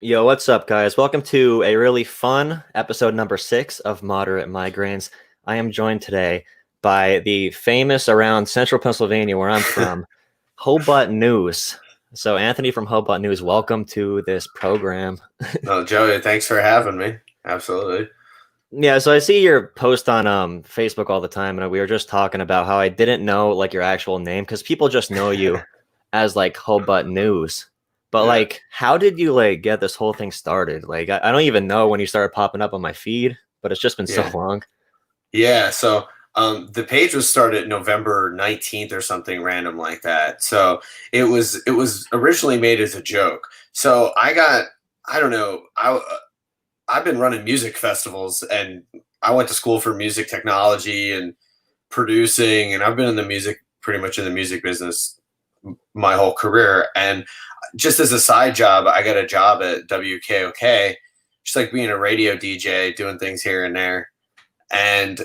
Yo, what's up, guys? Welcome to a really fun episode number 6 of Moderate Migraines. I am joined today by the famous around central Pennsylvania, where I'm from, Hobart News. So, Anthony from Hobart News, welcome to this program. No, Joey, thanks for having me. Absolutely. Yeah, so I see your post on Facebook all the time, and we were just talking about how I didn't know like your actual name because people just know you as like Hobart News. But Yeah. like, how did you like get this whole thing started? Like, I don't even know when you started popping up on my feed, but it's just been so Yeah. long. Yeah. The page was started November 19th or something random like that. So it was originally made as a joke. So I don't know, I've been running music festivals, and I went to school for music technology and producing, and I've been in the music pretty much in the music business my whole career. And just as a side job, I got a job at WKOK, just like being a radio DJ, doing things here and there. And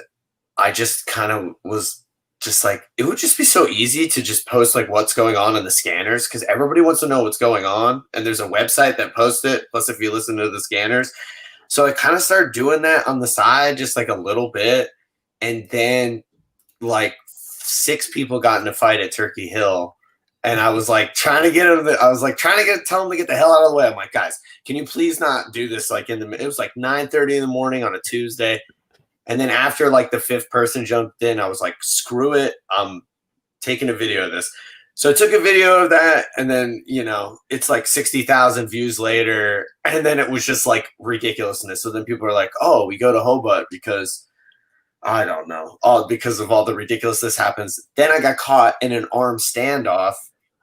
I just kind of was just like, it would just be so easy to just post like what's going on in the scanners because everybody wants to know what's going on. And there's a website that posts it. Plus, if you listen to the scanners, so I kind of started doing that on the side, just like a little bit. And then like six people got in a fight at Turkey Hill. And I was like trying to get him. I was like trying to tell them to get the hell out of the way. I'm like, guys, can you please not do this? Like it was like 9:30 in the morning on a Tuesday. And then after like the fifth person jumped in, I was like, screw it. I'm taking a video of this. So I took a video of that, and then, it's like 60,000 views later. And then it was just like ridiculousness. So then people are like, oh, we go to Hobart because I don't know, all because of all the ridiculousness happens. Then I got caught in an armed standoff.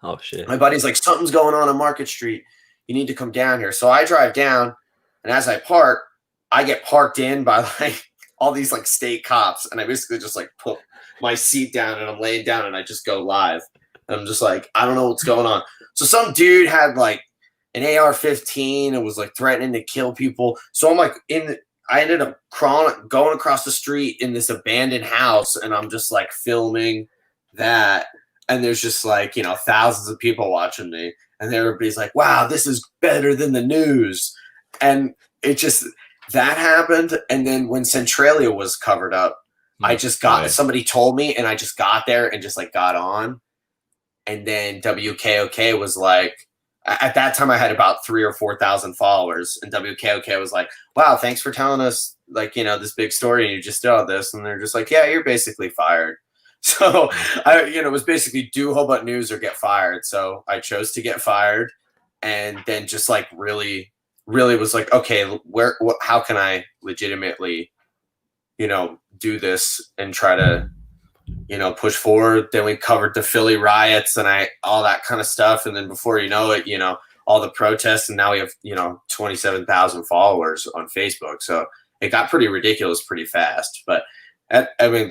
Oh shit. My buddy's like, something's going on Market Street. You need to come down here. So I drive down, and as I park, I get parked in by like all these like state cops, and I basically just like put my seat down and I'm laying down and I just go live. And I'm just like, I don't know what's going on. So some dude had like an AR-15 and was like threatening to kill people. So I'm like I ended up going across the street in this abandoned house, and I'm just like filming that. And there's just like, thousands of people watching me. And everybody's like, wow, this is better than the news. And it just, that happened. And then when Centralia was covered up, I just got, somebody told me, and I just got there and just like got on. And then WKOK was like, at that time I had about 3,000 or 4,000 followers, and WKOK was like, wow, thanks for telling us like, this big story, and you just did all this. And they're just like, yeah, you're basically fired. So it was basically do Hobart News or get fired. So I chose to get fired, and then just like really, really was like, okay, how can I legitimately, do this and try to, push forward. Then we covered the Philly riots and all that kind of stuff. And then before you know it, all the protests, and now we have, 27,000 followers on Facebook. So it got pretty ridiculous pretty fast. But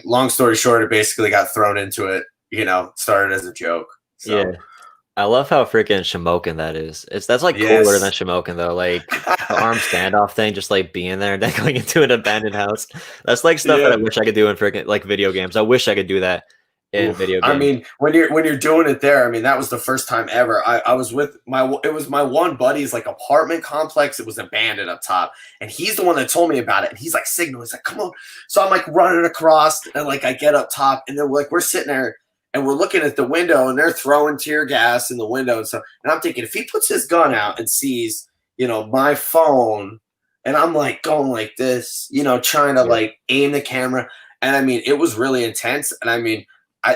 long story short, it basically got thrown into it, started as a joke. So. Yeah. I love how freaking Shamokin that is. That's like cooler than Shamokin though. Like the armed standoff thing, just like being there and then going into an abandoned house. That's like stuff that I wish I could do in freaking like video games. I wish I could do that in video games. I mean, when you're doing it there, I mean, that was the first time ever. I was with it was my one buddy's like apartment complex. It was abandoned up top, and he's the one that told me about it. And he's like signaling, he's like, come on. So I'm like running across, and like I get up top, and then we're sitting there. And we're looking at the window, and they're throwing tear gas in the window and stuff. And I'm thinking, if he puts his gun out and sees, my phone, and I'm like going like this, trying to like aim the camera. And I mean, it was really intense. And I mean, I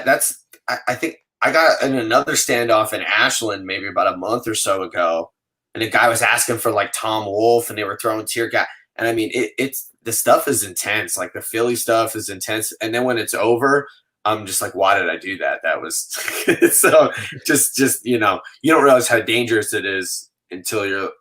think I got in another standoff in Ashland maybe about a month or so ago, and a guy was asking for like Tom Wolfe, and they were throwing tear gas. And I mean, it's the stuff is intense. Like the Philly stuff is intense. And then when it's over, I'm just like, why did I do that? That was so just, you don't realize how dangerous it is until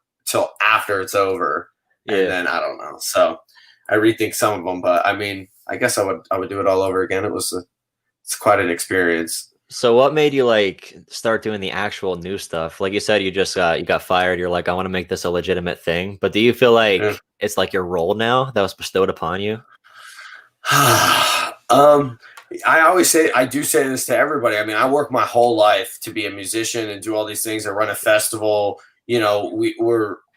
after it's over. Yeah. And then I don't know. So I rethink some of them, but I mean, I guess I would do it all over again. It's quite an experience. So what made you like start doing the actual new stuff? Like you said, you got fired. You're like, I want to make this a legitimate thing. But do you feel like it's like your role now that was bestowed upon you? I do say this to everybody. I mean, I work my whole life to be a musician and do all these things. I run a festival.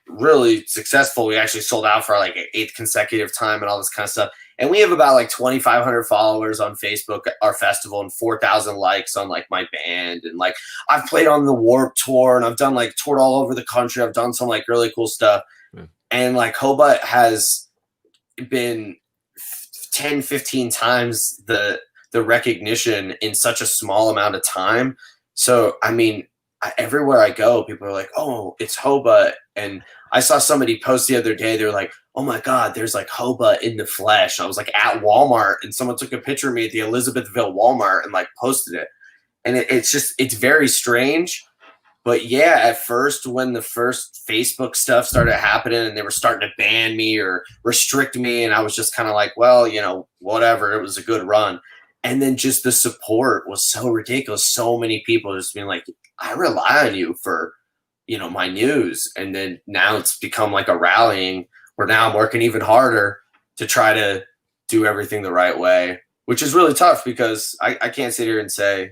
really successful. We actually sold out for like an 8th consecutive time and all this kind of stuff. And we have about like 2,500 followers on Facebook, our festival, and 4,000 likes on like my band. And like I've played on the Warped Tour, and I've done like toured all over the country. I've done some like really cool stuff. And like Hobart has been 10, 15 times the recognition in such a small amount of time. So, I mean, everywhere I go, people are like, oh, it's Hobart. And I saw somebody post the other day, they were like, oh my God, there's like Hobart in the flesh. I was like at Walmart, and someone took a picture of me at the Elizabethville Walmart and like posted it. And it's very strange. But yeah, at first, when the first Facebook stuff started happening and they were starting to ban me or restrict me, and I was just kind of like, well, you know, whatever, it was a good run. And then just the support was so ridiculous. So many people just being like, I rely on you for, you know, my news. And then now it's become like a rallying where now I'm working even harder to try to do everything the right way, which is really tough because I can't sit here and say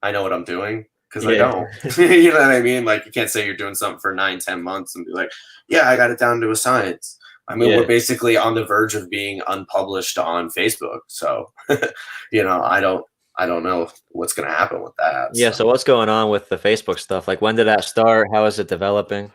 I know what I'm doing. Because I don't. You know what I mean? Like, you can't say you're doing something for 9-10 months and be like, yeah, I got it down to a science. I mean, we're basically on the verge of being unpublished on Facebook. So, you know, I don't know what's going to happen with that. Yeah. So what's going on with the Facebook stuff? Like, when did that start? How is it developing?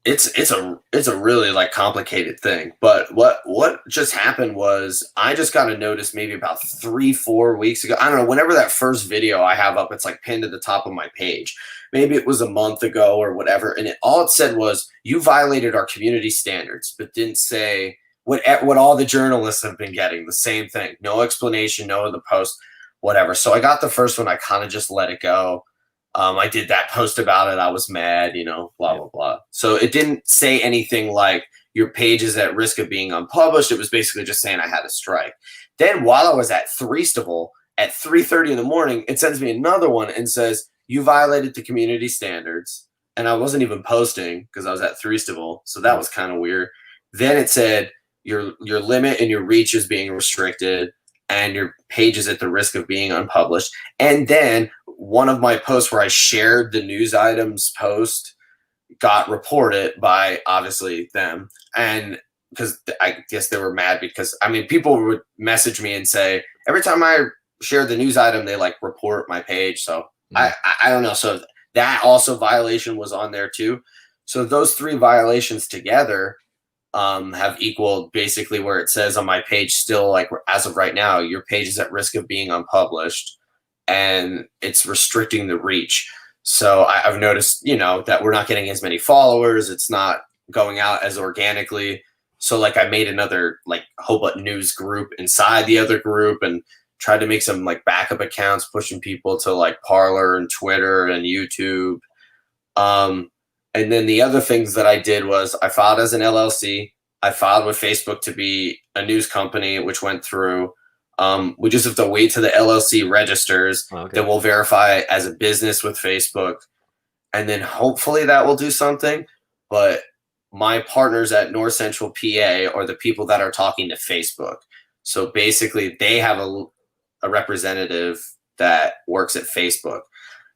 It's a really like complicated thing, but what just happened was I just got a notice maybe about 3-4 weeks ago. I don't know, whenever that first video I have up, it's like pinned to the top of my page. Maybe it was a month ago or whatever, and all it said was, you violated our community standards, but didn't say what all the journalists have been getting, the same thing. No explanation, no in the post, whatever. So I got the first one, I kind of just let it go. I did that post about it. I was mad, you know, blah, blah, blah. So it didn't say anything like your page is at risk of being unpublished. It was basically just saying I had a strike. Then while I was at Threestival at 3:30 in the morning, it sends me another one and says, you violated the community standards. And I wasn't even posting because I was at Threestival. So that was kind of weird. Then it said your limit and your reach is being restricted, and your page is at the risk of being unpublished. And then one of my posts where I shared the news items post got reported by obviously them. And because I guess they were mad because, I mean, people would message me and say, every time I share the news item, they like report my page. So I don't know. So that also violation was on there too. So those 3 violations together have equaled basically where it says on my page still, like, as of right now, your page is at risk of being unpublished, and it's restricting the reach. So I've noticed, you know, that we're not getting as many followers. It's not going out as organically. So like I made another like Hobart News group inside the other group and tried to make some like backup accounts, pushing people to like Parler and Twitter and YouTube. And then the other things that I did was I filed as an LLC. I filed with Facebook to be a news company, which went through. We just have to wait till the LLC registers. Then we'll verify as a business with Facebook. And then hopefully that will do something. But my partners at North Central PA are the people that are talking to Facebook. So basically they have a representative that works at Facebook.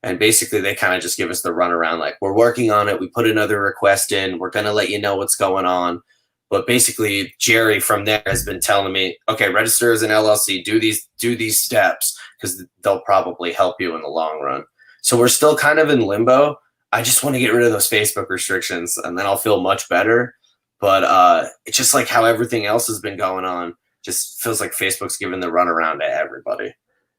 And basically they kind of just give us the runaround, like, we're working on it. We put another request in. We're going to let you know what's going on. But basically, Jerry from there has been telling me, okay, register as an LLC, do these steps, because they'll probably help you in the long run. So we're still kind of in limbo. I just want to get rid of those Facebook restrictions, and then I'll feel much better. But it's just like how everything else has been going on. Just feels like Facebook's giving the runaround to everybody.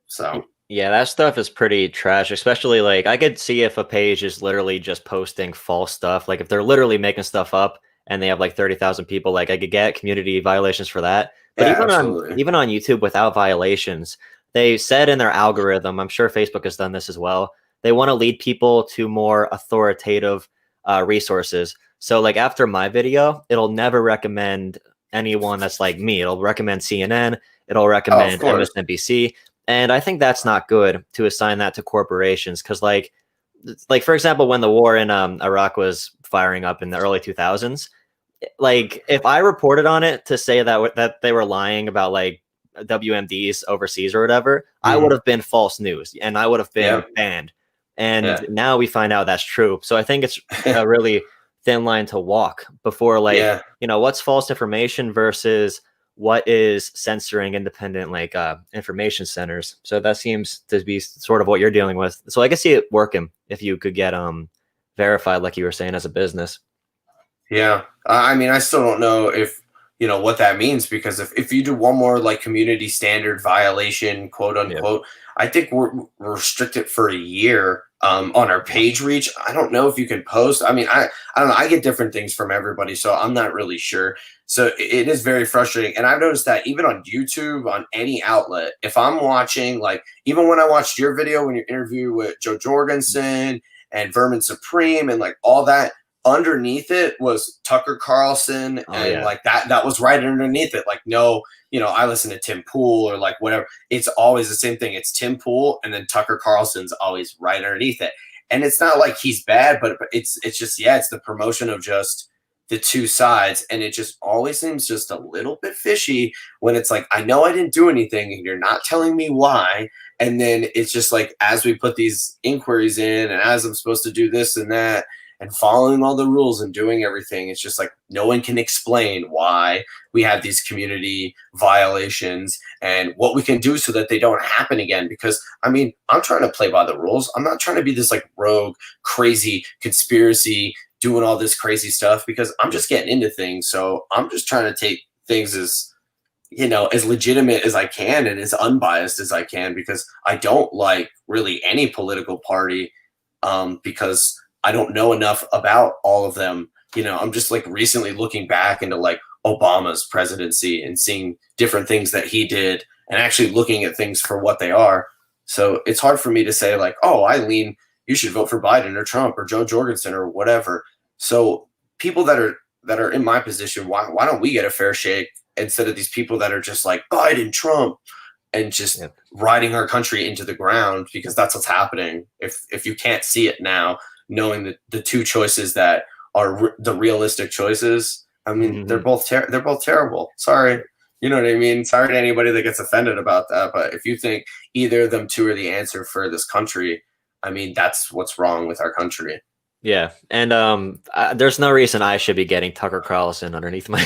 So yeah, that stuff is pretty trash, especially like I could see if a page is literally just posting false stuff. Like if they're literally making stuff up and they have like 30,000 people, like I could get community violations for that. But yeah, even on YouTube without violations, they said in their algorithm, I'm sure Facebook has done this as well, they want to lead people to more authoritative resources. So like after my video, it'll never recommend anyone that's like me. It'll recommend CNN. It'll recommend MSNBC. And I think that's not good to assign that to corporations, because like for example, when the war in Iraq was firing up in the early 2000s, like if I reported on it to say that they were lying about like WMDs overseas or whatever, I would have been false news and I would have been banned. And now we find out that's true. So I think it's a really thin line to walk before, like, Yeah. what's false information versus what is censoring independent, like, information centers. So that seems to be sort of what you're dealing with. So I can see it working if you could get verified, like you were saying, as a business. Yeah. I mean, I still don't know if, what that means, because if you do one more like community standard violation, quote Yeah. unquote, I think we're restricted for a year on our page reach. I don't know if you can post. I mean, I don't know. I get different things from everybody, so I'm not really sure. So it is very frustrating. And I've noticed that even on YouTube, on any outlet, if I'm watching, like, even when I watched your video, when you interview with Joe Jorgensen and Vermin Supreme and like all that, underneath it was Tucker Carlson, Oh and yeah. like that was right underneath it. Like, no, I listen to Tim Pool or like whatever. It's always the same thing. It's Tim Pool, and then Tucker Carlson's always right underneath it. And it's not like he's bad, but it's just, yeah, it's the promotion of just the two sides, and it just always seems just a little bit fishy when it's like, I know I didn't do anything and you're not telling me why. And then it's just like, as we put these inquiries in, and as I'm supposed to do this and that, and following all the rules and doing everything, it's just like no one can explain why we have these community violations and what we can do so that they don't happen again. Because I mean, I'm trying to play by the rules. I'm not trying to be this like rogue, crazy conspiracy doing all this crazy stuff, because I'm just getting into things. So I'm just trying to take things as, as legitimate as I can and as unbiased as I can, because I don't like really any political party, because I don't know enough about all of them. I'm just like recently looking back into like Obama's presidency and seeing different things that he did and actually looking at things for what they are. So it's hard for me to say like, oh, Eileen, you should vote for Biden or Trump or Joe Jorgensen or whatever. So people that are in my position, why don't we get a fair shake instead of these people that are just like Biden, Trump, and just Yeah. riding our country into the ground, because that's what's happening. If you can't see it now, knowing that the two choices that are the realistic choices, I mean, they're both terrible. Sorry, you know what I mean? Sorry to anybody that gets offended about that, but if you think either of them two are the answer for this country, I mean, that's what's wrong with our country. Yeah, and there's no reason I should be getting Tucker Carlson underneath my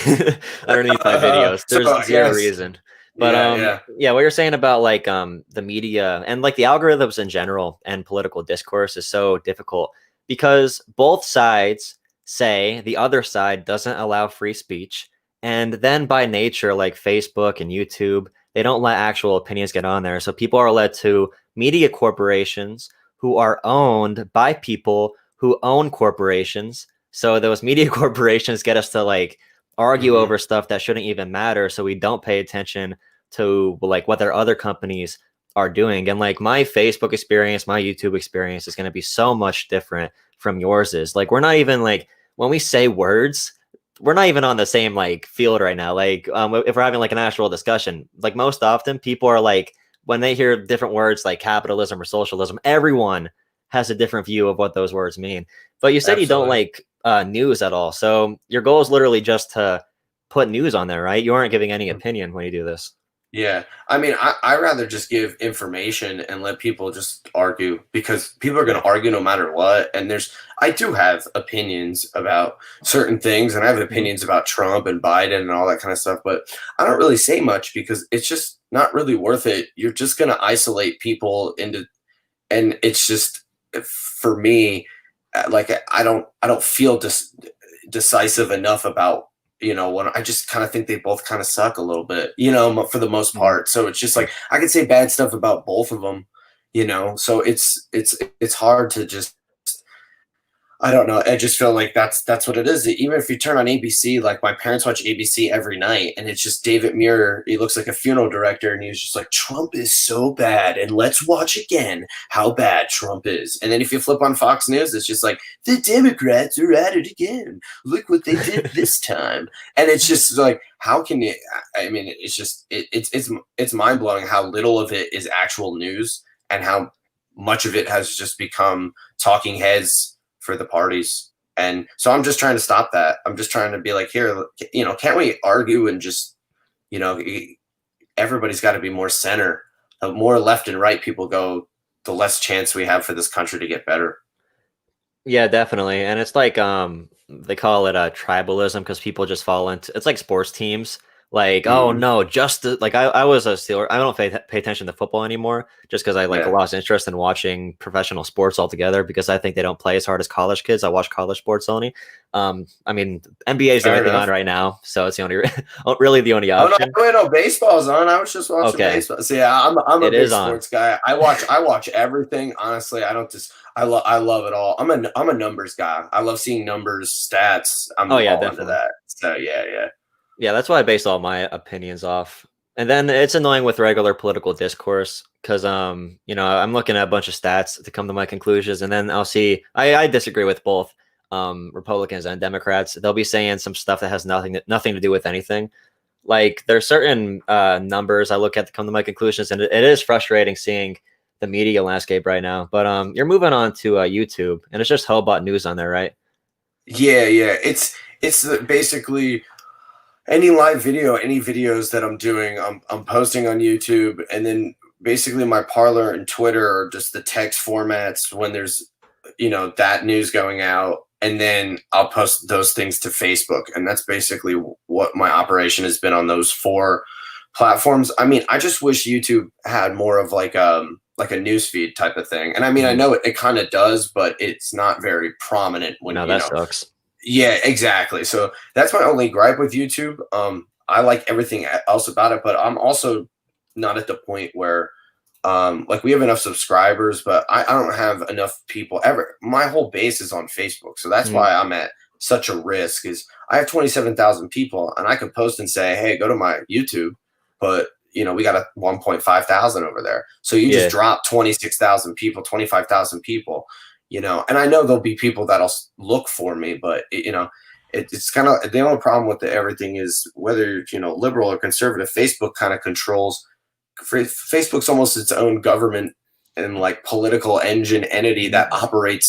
underneath my videos. There's So zero yes, reason. But yeah. yeah, what you're saying about like the media and like the algorithms in general and political discourse is so difficult because both sides say the other side doesn't allow free speech, and then by nature, like Facebook and YouTube, they don't let actual opinions get on there. So people are led to media corporations who are owned by people who own corporations. So those media corporations get us to like argue Hmm. over stuff that shouldn't even matter. So we don't pay attention to like what their other companies are doing. And like my Facebook experience, my YouTube experience is going to be so much different from yours is. Like we're not even like when we say words, we're not even on the same like field right now. Like if we're having like an actual discussion, like most often people are like when they hear different words like capitalism or socialism, everyone has a different view of what those words mean. But you said you don't Absolutely. like news at all. So your goal is literally just to put news on there, right? You aren't giving any opinion when you do this. Yeah. I mean, I rather just give information and let people just argue, because people are going Yeah. to argue no matter what. And I do have opinions about certain things, and I have Mhm. opinions about Trump and Biden and all that kind of stuff, but I don't really say much because it's just not really worth it. You're just going to isolate people and it's just, for me, like I don't feel decisive enough about, when I just kind of think they both kind of suck a little bit, for the most Mhm. part. So it's just like I could say bad stuff about both of them, so it's hard to just, I don't know. I just feel like that's what it is. Even if you turn on ABC, like my parents watch ABC every night, and it's just David Muir. He looks like a funeral director, and he's just like, Trump is so bad, and let's watch again how bad Trump is. And then if you flip on Fox News, it's just like the Democrats are at it again. Look what they did this time, and it's just like, how can you? I mean, it's just it's mind blowing how little of it is actual news, and how much of it has just become talking heads for the parties. And so I'm just trying to stop that. I'm just trying to be like, here, can't we argue and just, you know, everybody's got to be more center. The more left and right people go, the less chance we have for this country to get better. Yeah, definitely. And it's like they call it tribalism because people just fall into it's like sports teams. Like, oh Mm, no, like I was a Steeler. I don't pay attention to football anymore just because I like yeah. lost interest in watching professional sports altogether because I think they don't play as hard as college kids. I watch college sports only. I mean, NBA is the Fair only thing on enough. right now, so it's the only really the only Oh no, option. wait, no, baseball's on. I was just watching Okay, baseball. So yeah, I'm a it big is on. sports guy. I watch everything. Honestly, I don't just I love it all. I'm a numbers guy. I love seeing numbers, stats. Oh I'm yeah, all into definitely. that. So yeah, yeah. Yeah, that's why I base all my opinions off. And then it's annoying with regular political discourse because I'm looking at a bunch of stats to come to my conclusions, and then I'll see I disagree with both Republicans and Democrats. They'll be saying some stuff that has nothing to do with anything. Like there's certain numbers I look at to come to my conclusions, and it is frustrating seeing the media landscape right now. But you're moving on to YouTube, and it's just Hobot News on there, right? Yeah, yeah. Basically any live video, any videos that I'm doing, I'm posting on YouTube, and then basically my Parler and Twitter are just the text formats when there's that news going out, and then I'll post those things to Facebook, and that's basically what my operation has been on those four platforms. I mean, I just wish YouTube had more of like a newsfeed type of thing, and I mean, I Mhm. know it kind of does, but it's not very prominent when No, that sucks. yeah, exactly. So that's my only gripe with YouTube. I like everything else about it, but I'm also not at the point where like we have enough subscribers, but I don't have enough people ever. My whole base is on Facebook. So that's Mhm. why I'm at such a risk is I have 27,000 people and I can post and say, hey, go to my YouTube, but we got a 1.5 thousand over there. So you just Yeah, drop 26,000 people, 25,000 people, and I know there'll be people that'll look for me, but it's kind of the only problem with everything is whether liberal or conservative. Facebook kind of controls. Facebook's almost its own government and like political engine entity that operates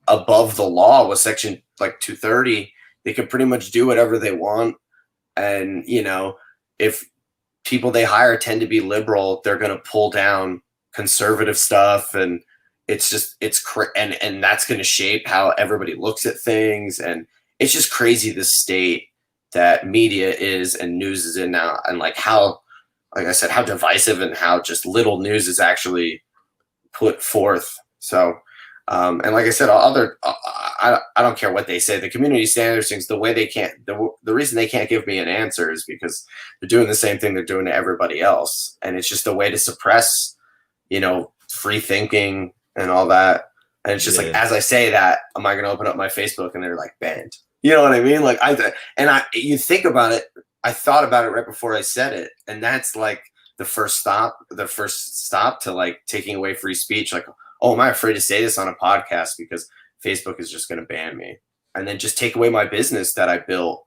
above the law with section like 230. They can pretty much do whatever they want, and if people they hire tend to be liberal, they're going to pull down conservative stuff, and and that's going to shape how everybody looks at things, and it's just crazy the state that media is and news is in now, and like how, like I said, how divisive and how just little news is actually put forth. So, and like I said, I don't care what they say. The community standards things, the way they can't, the reason they can't give me an answer is because they're doing the same thing they're doing to everybody else, and it's just a way to suppress, free thinking and all that. And it's just like yeah. as I say that, am I going to open up my Facebook and they're like banned? You know what I mean? Like you think about it. I thought about it right before I said it, and that's like the first stop to like taking away free speech. Like, oh, am I afraid to say this on a podcast because Facebook is just going to ban me and then just take away my business that I built,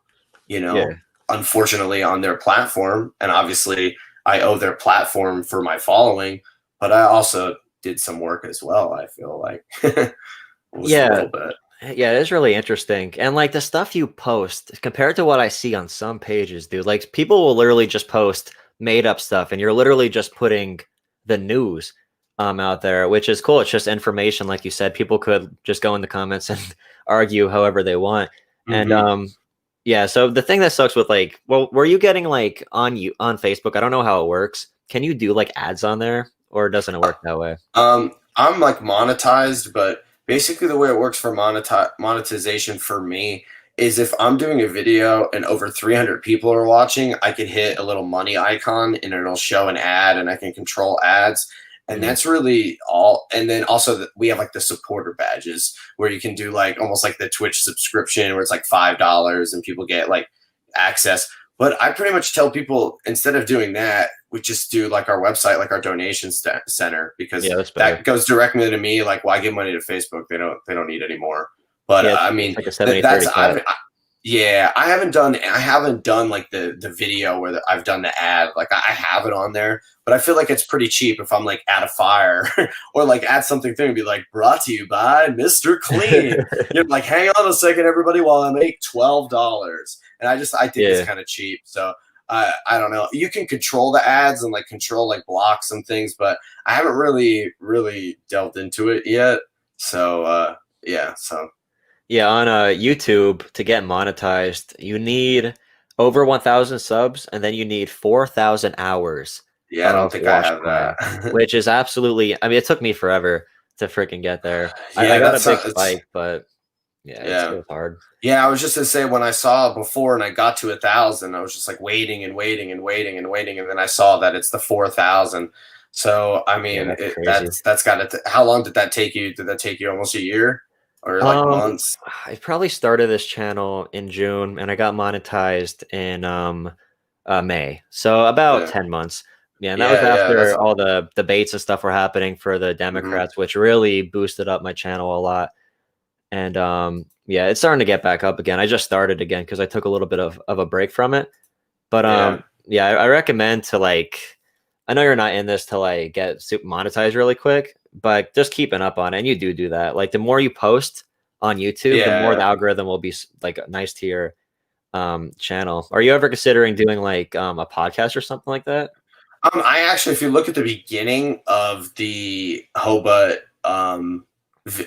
you know, Yeah. unfortunately on their platform. And obviously I owe their platform for my following, but I also did some work as well. I feel like it was a Yeah. little bit. Yeah, it is really interesting. And like the stuff you post compared to what I see on some pages, dude, like people will literally just post made up stuff and you're literally just putting the news out there, which is cool. It's just information, like you said. People could just go in the comments and argue however they want. And Mm-hmm. yeah, so the thing that sucks with like, well, were you getting like on Facebook? I don't know how it works. Can you do like ads on there or doesn't it work that way? I'm like monetized, but basically the way it works for monetization for me is if I'm doing a video and over 300 people are watching, I can hit a little money icon and it'll show an ad and I can control ads. And Mm, that's really all. And then also we have like the supporter badges where you can do like almost like the Twitch subscription where it's like $5 and people get like access. But I pretty much tell people instead of doing that, we just do like our website, like our donation center, because yeah, that's better. that goes directly to me. Like, why give money to Facebook? They don't need any more. But Yeah, I it's mean, like a 70-30 cut. yeah, I haven't done like the video where I've done the ad. Like I have it on there, but I feel like it's pretty cheap if I'm like at a fire or like at something thing and be like brought to you by Mr. Clean. You're like, hang on a second, everybody, while I make $12. And I think it's Yeah. kind of cheap. So I don't know. You can control the ads and like control like blocks and things, but I haven't really delved into it yet. So yeah, so Yeah, on YouTube to get monetized, you need over 1,000 subs, and then you need 4,000 hours Yeah, I don't of think I watch have time, that. which is absolutely. I mean, it took me forever to freaking get there. I Yeah, got a that's big not. It's spike, but yeah, it yeah. was hard. Yeah, I was just gonna say when I saw it before and I got to 1,000, I was just like waiting and waiting and waiting and waiting, and then I saw that it's the 4,000. So I Yeah, mean, that's crazy. that's got to. How long did that take you? Did that take you almost a year or like Um, months? I probably started this channel in June, and I got monetized in May, so about Yeah, 10 months. Yeah, and that was yeah. That's after all the debates and stuff were happening for the hmm Democrats, which really boosted up my channel a lot. And yeah, it's starting to get back up again. I just started again because I took a little bit of a break from it. But yeah, yeah, I recommend to I know you're not in this to get super monetized really quick, but just keeping up on it. And you do that. Like the more you post on YouTube, the more the yeah. algorithm will be like nice to your channel. Are you ever considering doing a podcast or something like that? I actually, if you look at the beginning of the Hobart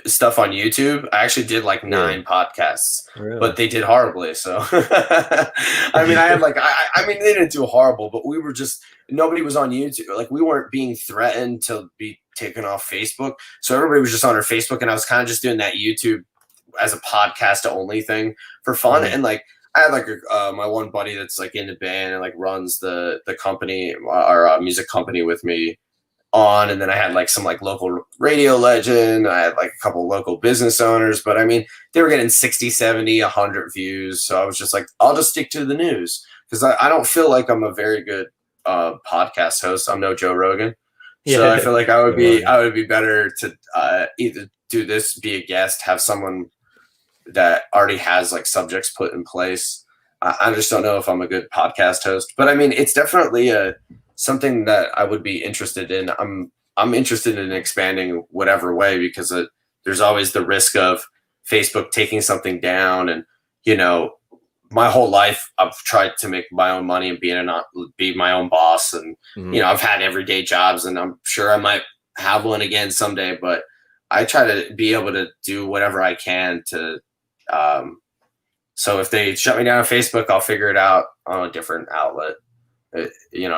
stuff on YouTube, I actually did like Really? 9 podcasts, Really? but they did horribly. So, I mean, I had like, I mean, they didn't do horrible, but we were just nobody was on YouTube. Like, we weren't being threatened to be taken off Facebook, so everybody was just on our Facebook, and I was kind of just doing that YouTube as a podcast only thing for fun, Mhm. and like I had like my one buddy that's like in the band and like runs the company, our music company with me on, and then I had like some like local radio legend. I had like a couple local business owners, but I mean they were getting 60, 70, 100 views. So I was just like, I'll just stick to the news because I don't feel like I'm a very good podcast host. I'm no Joe Rogan. So Yeah. I feel like Joe Rogan. I would be better to either do this, be a guest, have someone that already has like subjects put in place. I just don't know if I'm a good podcast host, but I mean, it's definitely a something that I would be interested in. I'm interested in expanding whatever way because there's always the risk of Facebook taking something down, and you know, my whole life I've tried to make my own money and be my own boss, and Mhm. I've had everyday jobs, and I'm sure I might have one again someday, but I try to be able to do whatever I can to um, so if they shut me down on Facebook, I'll figure it out on a different outlet.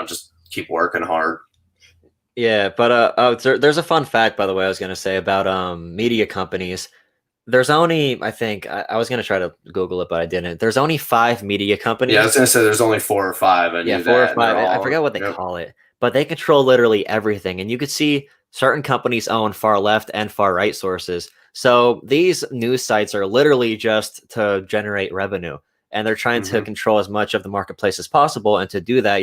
Just keep working hard. Yeah, but there's a fun fact, by the way, I was gonna say about media companies. There's only, I think, I was gonna try to Google it, but I didn't. There's only five media Yeah, I companies. was gonna say there's only 4 or 5. I Yeah, knew four or that, and they're five. I all forget what they yep. call it, but they control literally everything. And you could see certain companies own far left and far right sources. So these news sites are literally just to generate revenue, and they're trying to hmm control as much of the marketplace as possible. And to do that,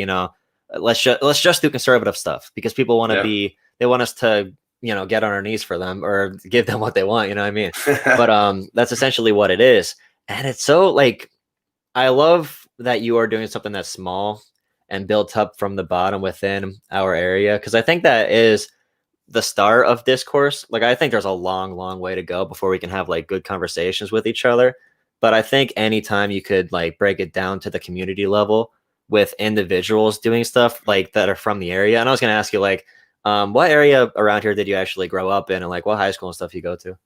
let's just do conservative stuff because people want to Yep. be they want us to get on our knees for them or give them what they want. You know what I mean? But that's essentially what it is, and it's so I love that you are doing something that's small and built up from the bottom within our area because I think that is the start of discourse. Like I think there's a long, long way to go before we can have good conversations with each other. But I think anytime you could break it down to the community level with individuals doing stuff that are from the area. And I was gonna ask you what area around here did you actually grow up in and what high school and stuff you go to?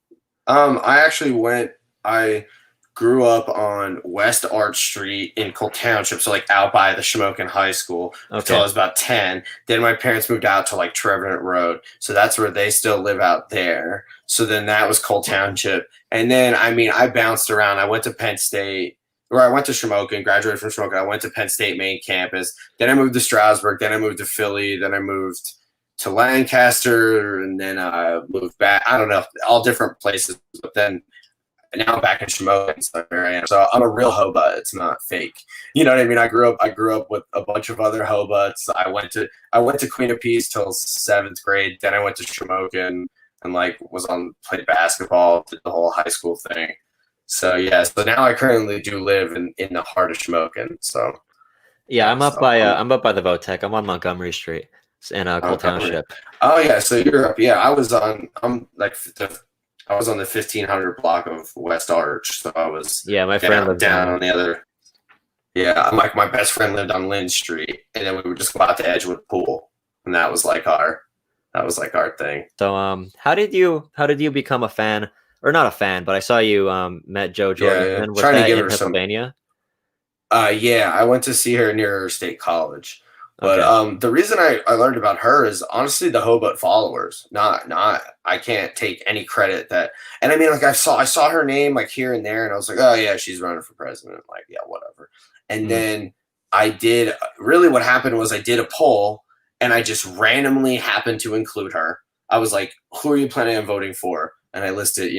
I actually I grew up on West Arch Street in Cole Township, so like out by the Shamokin High School until I Okay. was about 10. Then my parents moved out to like Trevenant Road, so that's where they still live out there. So then that was Cole Township, and then I mean I bounced around. I went to Penn State, or I went to Shamokin, graduated from Shamokin. I went to Penn State main campus. Then I moved to Stroudsburg. Then I moved to Philly. Then I moved to Lancaster, and then I moved back. I don't know, all different places. But then now I'm back in Shamokin, so here I am. So I'm a real Hobart. It's not fake. You know what I mean? I grew up with a bunch of other Hobarts. I went to Queen of Peace till 7th grade. Then I went to Shamokin and played basketball, did the whole high school thing. So yeah, so now I currently do live in the heart of Shamokin. So Yeah, yeah, so I'm up by the Votech. I'm on Montgomery Street in Cole Montgomery. Township. Oh yeah, so you're up. Yeah, I was on the 1500 block of West Arch, so I was Yeah, my friend down lives down down there. on the other. Yeah, like my best friend lived on Lynn Street, and then we would just go out to Edgewood Pool, and that was like our thing. So how did you become a fan or not a fan, but I saw you met Joe Yeah. Jorgensen. Was Trying to that give in her some. Pennsylvania? Yeah, I went to see her near her state college. But Okay. the reason I learned about her is honestly the Hobart followers. Not I can't take any credit that. And I mean, like I saw her name like here and there, and I was like, oh yeah, she's running for president. Like yeah, whatever. And Mm. then I did. Really, what happened was I did a poll, and I just randomly happened to include her. I was like, who are you planning on voting for? And I listed,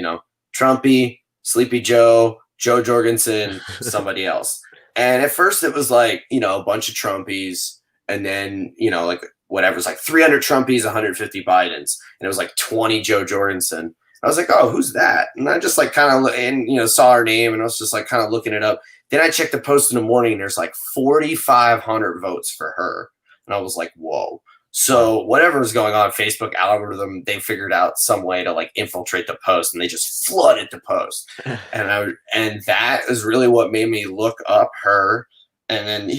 Trumpy, Sleepy Joe, Joe Jorgensen, somebody else. And at first it was like, a bunch of Trumpies, and then, like whatever, it's like 300 Trumpies, 150 Bidens. And it was like 20 Joe Jorgensen. I was like, oh, who's that? And I just like kind of, and, saw her name, and I was just like kind of looking it up. Then I checked the post in the morning, and there's like 4,500 votes for her. And I was like, whoa. So whatever was going on, Facebook algorithm, they figured out some way to like infiltrate the post, and they just flooded the post. And that is really what made me look up her. And then,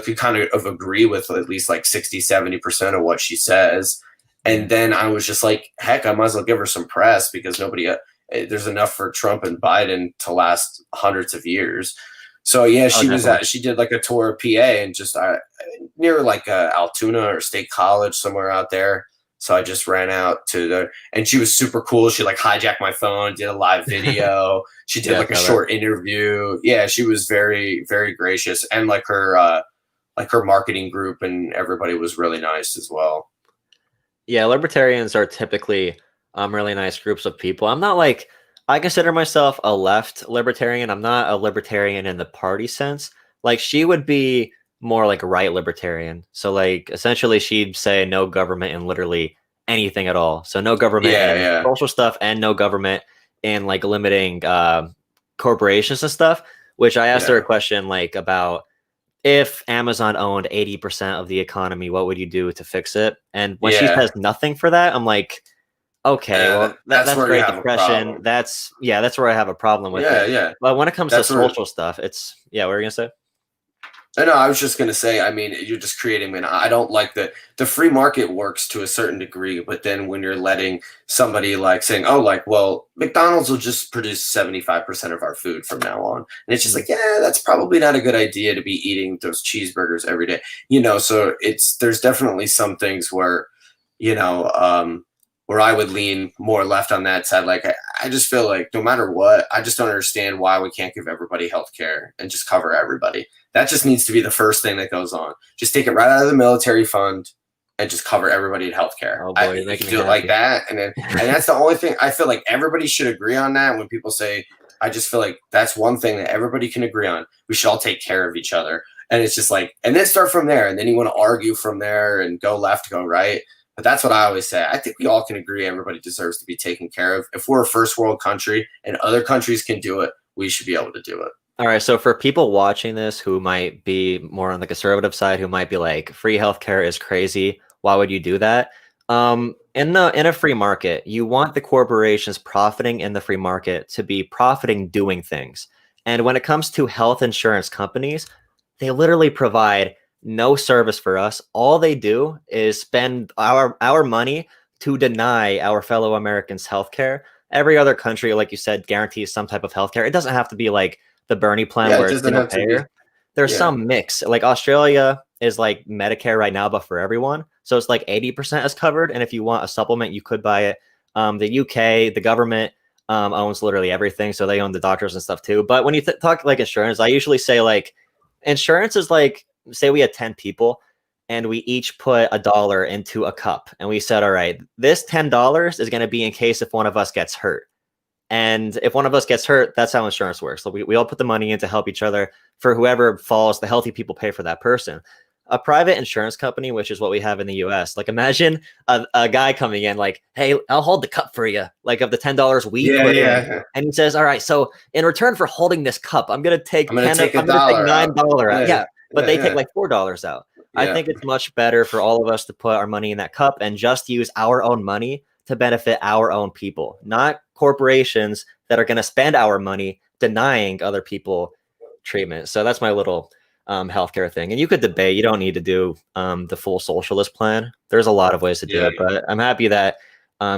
could kind of agree with at least like 60-70% of what she says. And then I was just like, heck, I might as well give her some press, because there's enough for Trump and Biden to last hundreds of years. So yeah, she did like a tour of PA, and just near like Altoona or State College, somewhere out there. So I just ran out and she was super cool. She like hijacked my phone, did a live video. She did like a short interview. Yeah, she was very, very gracious, and like her marketing group and everybody was really nice as well. Yeah, libertarians are typically really nice groups of people. I'm not like, I consider myself a left libertarian. I'm not a libertarian in the party sense. Like she would be more like a right libertarian. So like essentially she'd say no government in literally anything at all. So no government in social stuff, and no government in like limiting corporations and stuff, which I asked her a question like about, if Amazon owned 80% of the economy, what would you do to fix it? And when she says nothing for that, I'm like, okay, well, that's Great Depression. That's where I have a problem with it. Yeah. But when it comes to social stuff, it's, what were you gonna say? No, I was just gonna say, I mean, you're just creating I don't like the free market works to a certain degree, but then when you're letting somebody like saying, oh, like, well, McDonald's will just produce 75% of our food from now on. And it's just like, yeah, that's probably not a good idea to be eating those cheeseburgers every day. So there's definitely some things where, where I would lean more left on that side. Like, I just feel like no matter what, I just don't understand why we can't give everybody health care and just cover everybody. That just needs to be the first thing that goes on. Just take it right out of the military fund and just cover everybody in healthcare. Oh boy, you're making me happy. Like that. And that's the only thing I feel like everybody should agree on that. When people say, I just feel like that's one thing that everybody can agree on. We should all take care of each other. And it's just like, and then start from there. And then you want to argue from there and go left, go right. But that's what I always say. I think we all can agree everybody deserves to be taken care of. If we're a first world country and other countries can do it, we should be able to do it. All right. So for people watching this who might be more on the conservative side, who might be like, free healthcare is crazy, why would you do that? In a free market, you want the corporations profiting in the free market to be profiting doing things. And when it comes to health insurance companies, they literally provide no service for us. All they do is spend our money to deny our fellow Americans healthcare. Every other country, like you said, guarantees some type of healthcare. It doesn't have to be like the Bernie plan where it's single payer. There's some mix. Like Australia is like Medicare right now, but for everyone. So it's like 80% is covered. And if you want a supplement, you could buy it. The UK, the government owns literally everything. So they own the doctors and stuff too. But when you talk like insurance, I usually say like insurance is like, say we had 10 people and we each put $1 into a cup. And we said, all right, this $10 is going to be in case if one of us gets hurt. And if one of us gets hurt, that's how insurance works. So we all put the money in to help each other. For whoever falls, the healthy people pay for that person. A private insurance company, which is what we have in the US, like imagine a guy coming in like, hey, I'll hold the cup for you, like of the $10 we put in. And he says, all right, so in return for holding this cup, I'm going to take $9 out. Yeah. But they take like $4 out. I think it's much better for all of us to put our money in that cup and just use our own money to benefit our own people, not corporations that are going to spend our money denying other people treatment. So that's my little healthcare thing. And you could debate. You don't need to do the full socialist plan. There's a lot of ways to do it, but I'm happy that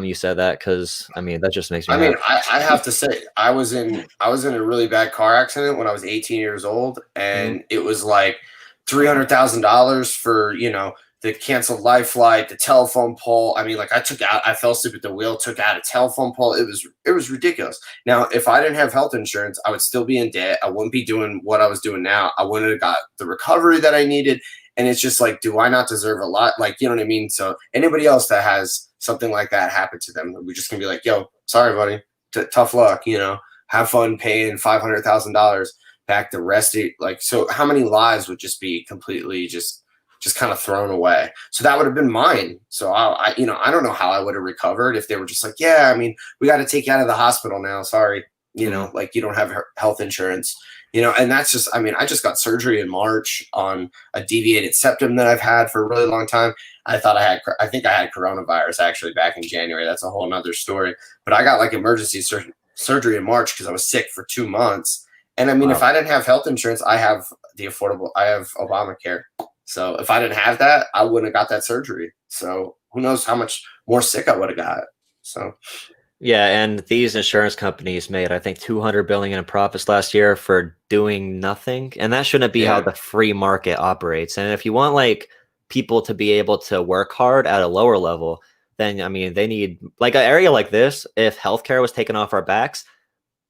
You said that because I mean that just makes me I mean, happy. I have to say, I was in a really bad car accident when I was 18 years old, Mhm. and it was like $300,000 for the canceled life flight, the telephone pole. I mean, like I fell asleep at the wheel, took out a telephone pole. It was ridiculous. Now, if I didn't have health insurance, I would still be in debt. I wouldn't be doing what I was doing now. I wouldn't have got the recovery that I needed. And it's just like, do I not deserve a lot? Like, you know what I mean? So anybody else that has something like that happen to them, we're just gonna be like, yo, sorry, buddy, tough luck. Have fun paying $500,000 back the rest of like. So how many lives would just be completely just kind of thrown away? So that would have been mine. So I don't know how I would have recovered if they were just like, yeah, I mean, we got to take you out of the hospital now. Sorry, Mhm. like you don't have health insurance. And that's just, I mean, I just got surgery in March on a deviated septum that I've had for a really long time. I think I had coronavirus actually back in January. That's a whole nother story. But I got like emergency surgery in March because I was sick for 2 months. And I mean, if Wow. I didn't have health insurance, I have I have Obamacare. So if I didn't have that, I wouldn't have got that surgery. So who knows how much more sick I would have got. So Yeah, and these insurance companies made, I think, 200 billion in profits last year for doing nothing, and that shouldn't be how yeah, the free market operates. And if you want like people to be able to work hard at a lower level, then I mean, they need like an area like this. If healthcare was taken off our backs,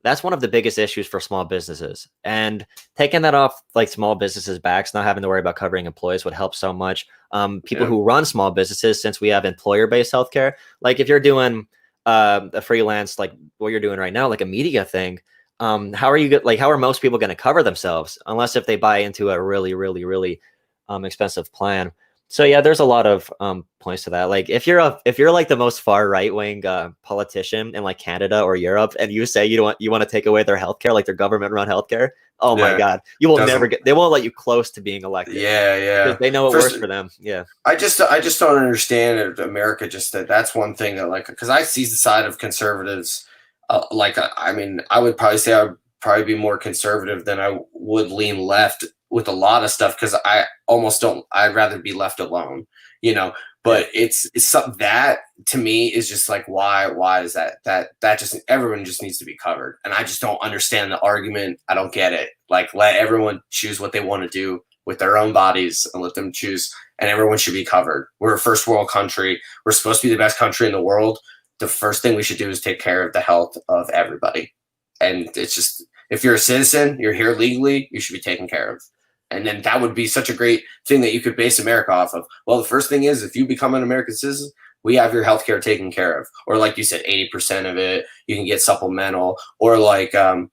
that's one of the biggest issues for small businesses. And taking that off like small businesses' backs, not having to worry about covering employees would help so much. People yeah, who run small businesses, since we have employer-based healthcare, like if you're doing a freelance like what you're doing right now, like a media thing, how are you like how are most people going to cover themselves unless if they buy into a really, really, really expensive plan? So yeah, there's a lot of points to that. Like if you're like the most far right wing politician in like Canada or Europe, and you say you want to take away their healthcare, like their government run healthcare, oh my yeah. God, you will never Doesn't. get. They won't let you close to being elected Yeah, because yeah. they know it works First, for them. Yeah. I just don't understand it, America. Just that's one thing that like because I see the side of conservatives. I mean, I would probably say I would probably be more conservative than I would lean left with a lot of stuff because I almost don't. I'd rather be left alone, you know. Yeah. But it's something that to me is just like why is that just everyone just needs to be covered, and I just don't understand the argument. I don't get it. Like let everyone choose what they want to do with their own bodies and let them choose, and everyone should be covered. We're a first world country. We're supposed to be the best country in the world. The first thing we should do is take care of the health of everybody. And it's just, if you're a citizen, you're here legally, you should be taken care of. And then that would be such a great thing that you could base America off of. Well, the first thing is if you become an American citizen, we have your healthcare taken care of. Or like you said, 80% of it, you can get supplemental, or like having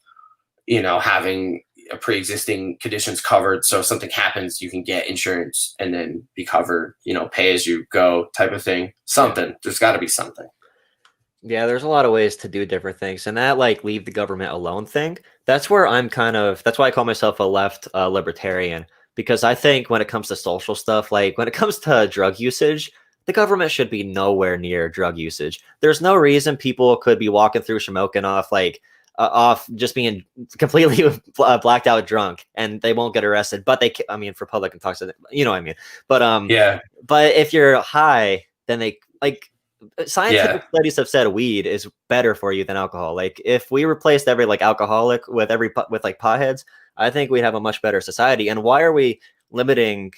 a pre-existing conditions covered, so if something happens you can get insurance and then be covered, pay as you go type of thing. Yeah. Something, there's got to be something. Yeah, there's a lot of ways to do different things, and that like leave the government alone thing. That's where I'm kind of. That's why I call myself a left libertarian because I think when it comes to social stuff, like when it comes to drug usage, the government should be nowhere near drug usage. There's no reason people could be walking through Shamokin off just being completely blacked out drunk, and they won't get arrested. But I mean, for public intoxication, you know what I mean. But Yeah, but if you're high, then they like yeah. scientific studies have said weed is better for you than alcohol. Like if we replaced every like alcoholic with with like potheads, I think we'd have a much better society. And why are we limiting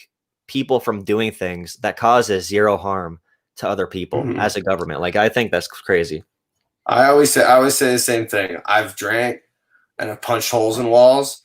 people from doing things that causes zero harm to other people Mhm. as a government? Like I think that's crazy. I always say the same thing. I've drank and I've punched holes in walls.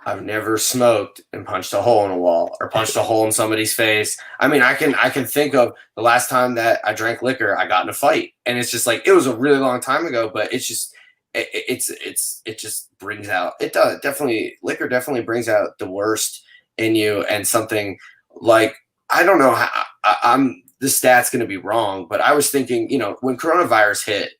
I've never smoked and punched a hole in a wall or punched a hole in somebody's face. I mean, I can think of the last time that I drank liquor, I got in a fight, and it's just like it was a really long time ago, but it's just it just brings out, it does definitely, liquor definitely brings out the worst in you. And something like, I don't know how, I'm the stat's going to be wrong, but I was thinking, when coronavirus hit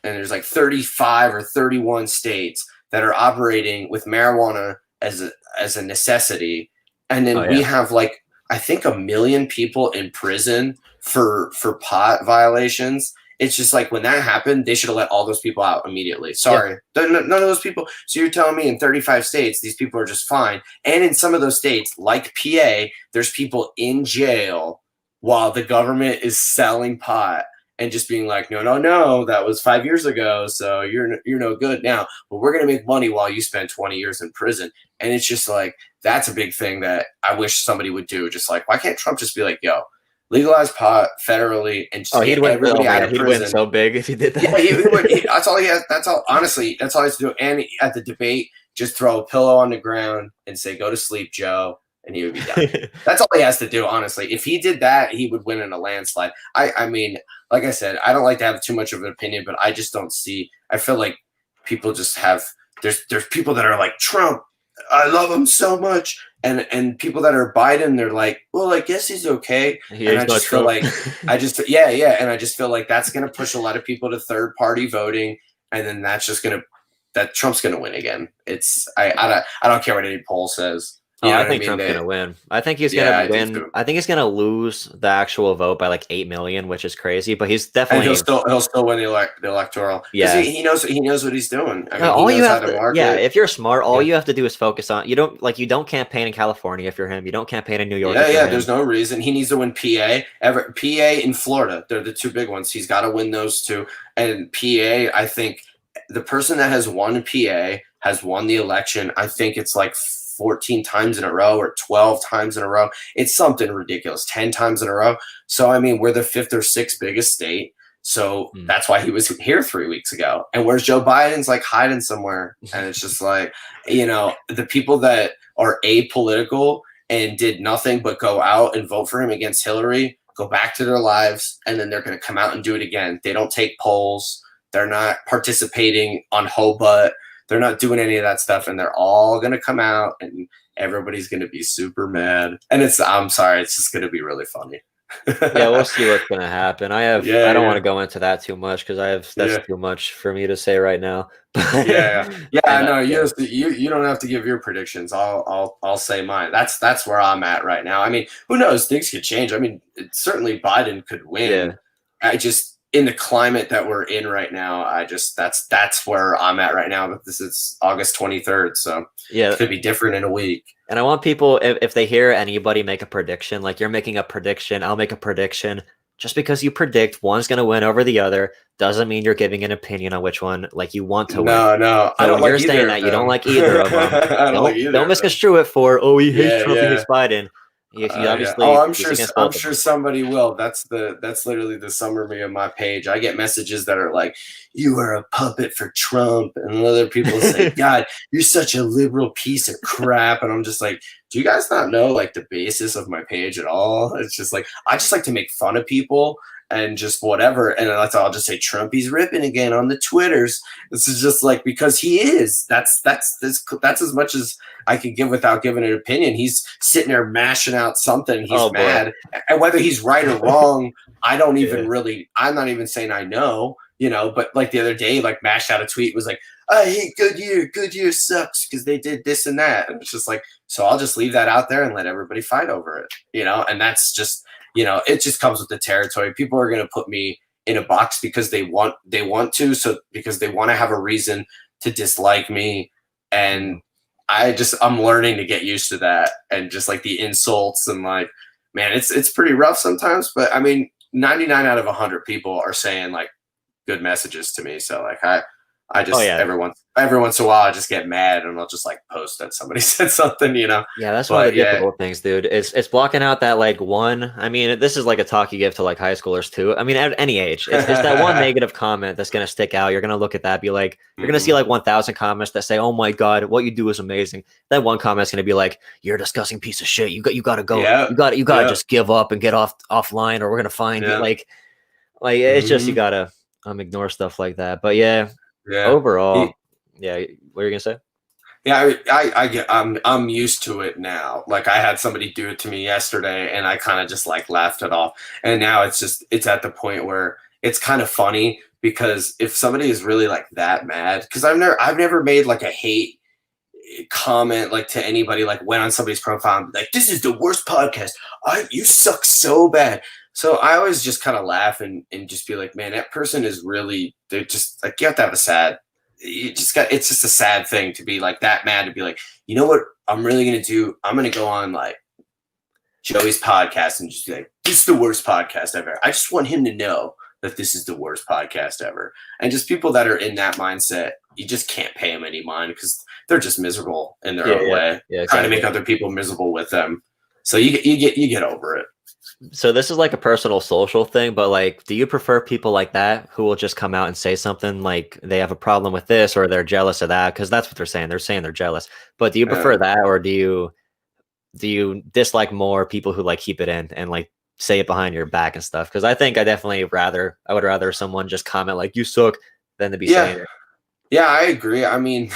and there's like 35 or 31 states that are operating with marijuana as a necessity, and Oh then we yeah. have like I think 1 million people in prison for pot violations. It's just like when that happened, they should have let all those people out immediately. Yeah. Sorry, none of those people. So you're telling me in 35 states these people are just fine, and in some of those states like PA, there's people in jail while the government is selling pot, and just being like, no, that was 5 years ago, so you're no good now, but we're gonna make money while you spend 20 years in prison. And it's just like, that's a big thing that I wish somebody would do. Just like, why can't Trump just be like, yo, legalize pot federally and just get everybody out of he'd prison? win so big if he did that. Yeah, he would. That's all he has. That's all. Honestly, that's all he has to do. And at the debate, just throw a pillow on the ground and say, "Go to sleep, Joe," and he would be done. That's all he has to do. Honestly, if he did that, he would win in a landslide. I mean, like I said, I don't like to have too much of an opinion, but I just don't see. I feel like people just have. There's people that are like Trump. I love him so much, and people that are Biden, they're like, well, I guess he's okay. And I just feel like, yeah, and I just feel like that's gonna push a lot of people to third party voting, and then that's just gonna Trump's gonna win again. I don't care what any poll says. I think Trump's going to win. I think he's going to win. I think he's going to lose the actual vote by like 8 million, which is crazy. But he's definitely he'll still win the electoral. Yeah, he knows what he's doing. I mean, all he knows how to market. Yeah, if you're smart, all you have to do is focus on. You don't campaign in California if you're him. You don't campaign in New York. Yeah. There's no reason he needs to win PA. PA in Florida, they're the two big ones. He's got to win those two. And PA, I think the person that has won PA has won the election. I think it's like 14 times in a row or 12 times in a row. It's something ridiculous, 10 times in a row. So, I mean, we're the 5th or 6th biggest state. So that's why he was here 3 weeks ago. And where's Joe Biden's like hiding somewhere? And it's just like, the people that are apolitical and did nothing but go out and vote for him against Hillary, go back to their lives, and then they're going to come out and do it again. They don't take polls. They're not participating on Hobut. They're not doing any of that stuff, and they're all going to come out, and everybody's going to be super mad. And I'm sorry, it's just going to be really funny. Yeah, we'll see what's going to happen. I don't want to go into that too much because that's too much for me to say right now. Yeah. No, you don't have to give your predictions. I'll say mine. That's where I'm at right now. I mean, who knows? Things could change. I mean, certainly Biden could win. Yeah. In the climate that we're in right now, that's where I'm at right now. But this is August 23rd, so it could be different in a week. And I want people, if they hear anybody make a prediction, like you're making a prediction, I'll make a prediction. Just because you predict one's going to win over the other doesn't mean you're giving an opinion on which one like you want to win. No, so I don't. You're saying that you don't like either of them. Don't misconstrue it for he hates Trump and hates Biden. I'm sure somebody will. That's literally the summary of my page. I get messages that are like, "You are a puppet for Trump," and other people say, "God, you're such a liberal piece of crap." And I'm just like, do you guys not know like the basis of my page at all? It's just like I just like to make fun of people and just whatever. And I'll just say Trump, he's ripping again on the Twitters. This is just like because he is. That's as much as I can give without giving an opinion. He's sitting there mashing out something. He's mad, and whether he's right or wrong, I don't even really. I'm not even saying I know, But like the other day, like mashed out a tweet was like, "I hate Goodyear. Goodyear sucks because they did this and that." And it's just like, so I'll just leave that out there and let everybody fight over it, And that's just. It just comes with the territory. People are going to put me in a box because they want to. So because they want to have a reason to dislike me. And I'm learning to get used to that. And just like the insults and like, man, it's pretty rough sometimes. But I mean, 99 out of 100 people are saying like good messages to me. So like I just every once in a while I just get mad and I'll just like post that somebody said something, Yeah, that's one of the difficult things, dude. It's blocking out that like one. I mean, this is like a talk you give to like high schoolers too. I mean, at any age, it's that one negative comment that's gonna stick out. You're gonna look at that, be like, you're gonna see like 1,000 comments that say, "Oh my God, what you do is amazing." That one comment's gonna be like, "You're a disgusting piece of shit. You gotta go. You gotta just give up and get offline, or we're gonna find you." Like it's just you gotta ignore stuff like that. But overall, what are you gonna say? Yeah, I'm used to it now. Like I had somebody do it to me yesterday, and I kind of just like laughed it off. And now it's at the point where it's kind of funny because if somebody is really like that mad, because I've never made like a hate comment like to anybody, like went on somebody's profile and be like, "This is the worst podcast. You suck so bad." So I always just kind of laugh and just be like, man, that person is really, they're just like, you have to have it's just a sad thing to be like that mad, to be like, you know what I'm really going to do? I'm going to go on like Joey's podcast and just be like, "This is the worst podcast ever." I just want him to know that this is the worst podcast ever. And just people that are in that mindset, you just can't pay them any mind because they're just miserable in their own way, trying to make other people miserable with them. So you get over it. So this is like a personal social thing, but like, do you prefer people like that who will just come out and say something like they have a problem with this or they're jealous of that? Because that's what they're saying. They're saying they're jealous. But do you prefer that, or do you dislike more people who like keep it in and like say it behind your back and stuff? Because I think I would rather someone just comment like you suck than to be saying it. Yeah, I agree. I mean,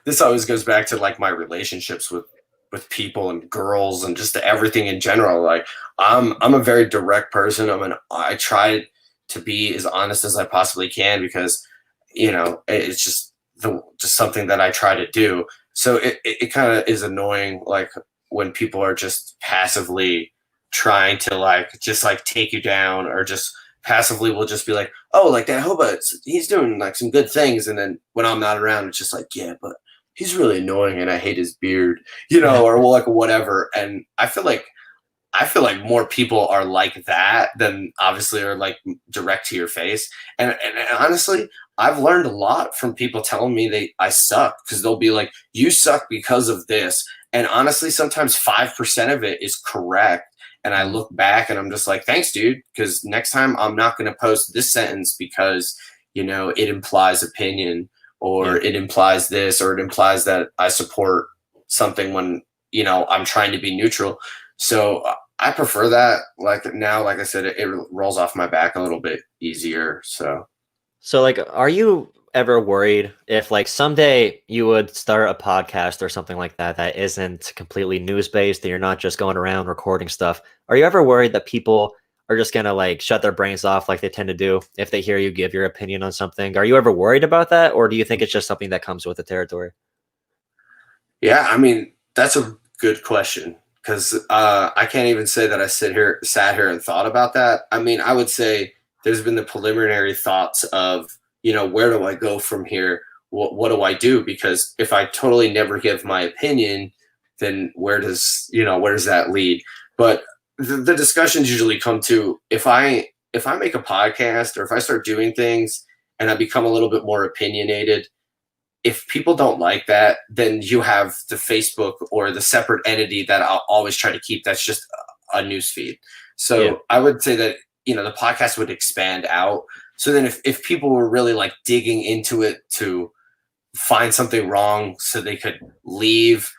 this always goes back to like my relationships with people and girls and just everything in general. Like I'm a very direct person. I try to be as honest as I possibly can because, you know, it's just something that I try to do. So it kind of is annoying, like when people are just passively trying to like just like take you down, or just passively will just be like, oh, like that Hoba, he's doing like some good things, and then when I'm not around, it's just like, yeah, but he's really annoying and I hate his beard, you know, or like whatever. And I feel like more people are like that than obviously are like direct to your face. And honestly, I've learned a lot from people telling me I suck, because they'll be like, you suck because of this. And honestly, sometimes 5% of it is correct. And I look back and I'm just like, thanks, dude. Because next time I'm not going to post this sentence because, you know, it implies opinion, or it implies this, or it implies that I support something when, you know, I'm trying to be neutral. So I prefer that. Like now, like I said, it rolls off my back a little bit easier. So like, are you ever worried if like someday you would start a podcast or something like that that isn't completely news based, and you're not just going around recording stuff? Are you ever worried that people are just gonna like shut their brains off like they tend to do if they hear you give your opinion on something? Are you ever worried about that, or do you think it's just something that comes with the territory? Yeah, I mean, that's a good question, because I can't even say that I sat here and thought about that. I mean, I would say there's been the preliminary thoughts of, you know, where do I go from here? What do I do? Because if I totally never give my opinion, then where does that lead? But the discussions usually come to, if I make a podcast, or if I start doing things and I become a little bit more opinionated, if people don't like that, then you have the Facebook or the separate entity that I'll always try to keep. That's just a news feed. So I would say that, you know, the podcast would expand out. So then if people were really like digging into it to find something wrong so they could leave,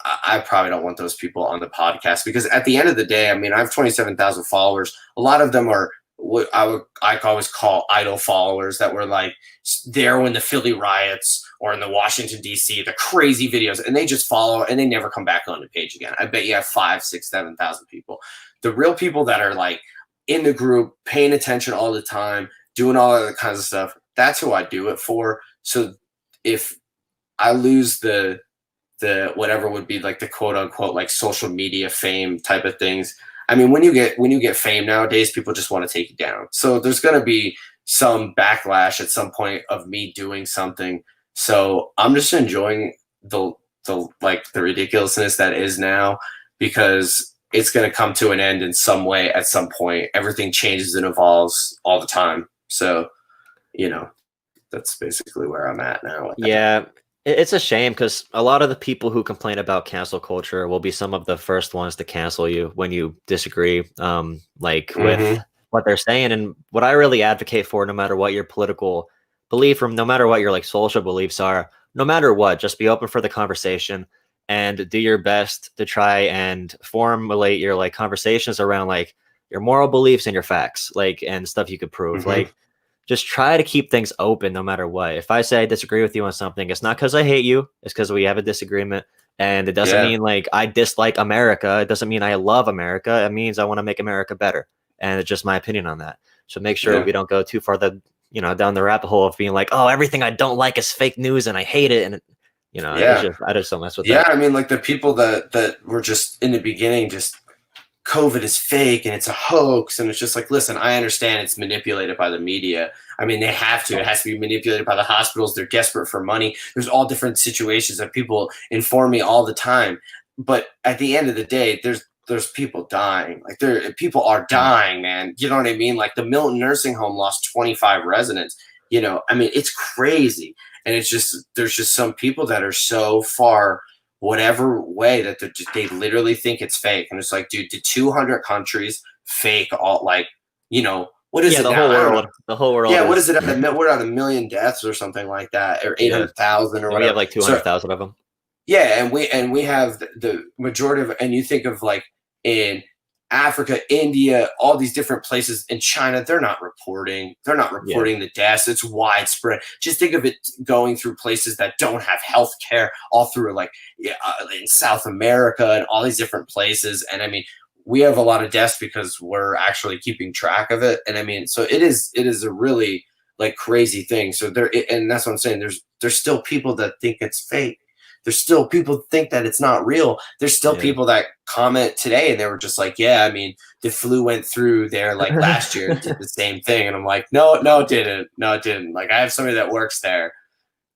I probably don't want those people on the podcast, because at the end of the day, I mean, I have 27,000 followers. A lot of them are what I always call idol followers, that were like there when the Philly riots or in the Washington DC, the crazy videos, and they just follow and they never come back on the page again. I bet you have 5, 6, 7,000 people. The real people that are like in the group, paying attention all the time, doing all other kinds of stuff, that's who I do it for. So if I lose the whatever would be like the quote unquote like social media fame type of things, I mean, when you get fame nowadays, people just want to take you down. So there's going to be some backlash at some point of me doing something. So I'm just enjoying the ridiculousness that is now, because it's going to come to an end in some way at some point. Everything changes and evolves all the time. So, you know, that's basically where I'm at now. Yeah. It's a shame, because a lot of the people who complain about cancel culture will be some of the first ones to cancel you when you disagree, with what they're saying. And what I really advocate for, no matter what your political belief, or no matter what your like social beliefs are, no matter what, just be open for the conversation and do your best to try and formulate your like conversations around like your moral beliefs and your facts, like, and stuff you could prove. Like, just try to keep things open no matter what. If I say I disagree with you on something, it's not because I hate you. It's because we have a disagreement. And it doesn't mean like I dislike America. It doesn't mean I love America. It means I want to make America better. And it's just my opinion on that. So make sure we don't go too far down the rabbit hole of being like, oh, everything I don't like is fake news and I hate it. And, I just don't mess with that. Yeah, I mean, like the people that were just in the beginning just COVID is fake and it's a hoax. And it's just like, listen, I understand it's manipulated by the media. I mean, they have to. It has to be manipulated by the hospitals. They're desperate for money. There's all different situations that people inform me all the time. But at the end of the day, there's there's people dying. Like people are dying, man. You know what I mean? Like the Milton nursing home lost 25 residents. You know, I mean, it's crazy. And it's just, there's just some people that are so far whatever way that they literally think it's fake. And it's like, dude, did 200 countries fake all, like, you know, what is it the now? the whole world. Yeah, what is it? We're at 1 million deaths or something like that, or 800,000 or whatever. We have like 200,000 of them. Yeah, and we have the majority of, and you think of like in Africa, India, all these different places in China, they're not reporting the deaths. It's widespread. Just think of it going through places that don't have health care, all through like in South America and all these different places. And I mean, we have a lot of deaths because we're actually keeping track of it. And I mean, so it is a really like crazy thing. So and that's what I'm saying. There's still people that think it's fake. There's still people that think that it's not real. There's still people that comment today and they were just like, yeah, I mean, the flu went through there like last year and did the same thing. And I'm like, no, it didn't. No, it didn't. Like I have somebody that works there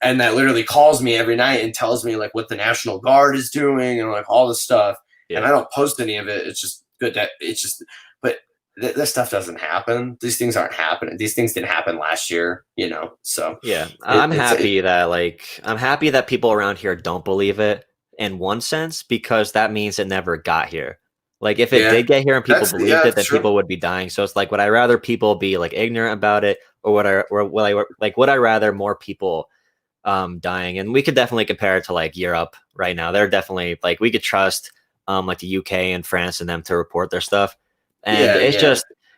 and that literally calls me every night and tells me like what the National Guard is doing and like all this stuff. Yeah. And I don't post any of it. It's just good that it's just, but this stuff doesn't happen. These things aren't happening. These things didn't happen last year, you know? So yeah, I'm happy that people around here don't believe it in one sense, because that means it never got here. Like if it did get here and people believed it, then people would be dying. So it's like, would I rather people be like ignorant about it, or would I rather more people dying? And we could definitely compare it to like Europe right now. They're definitely like, we could trust like the UK and France and them to report their stuff. And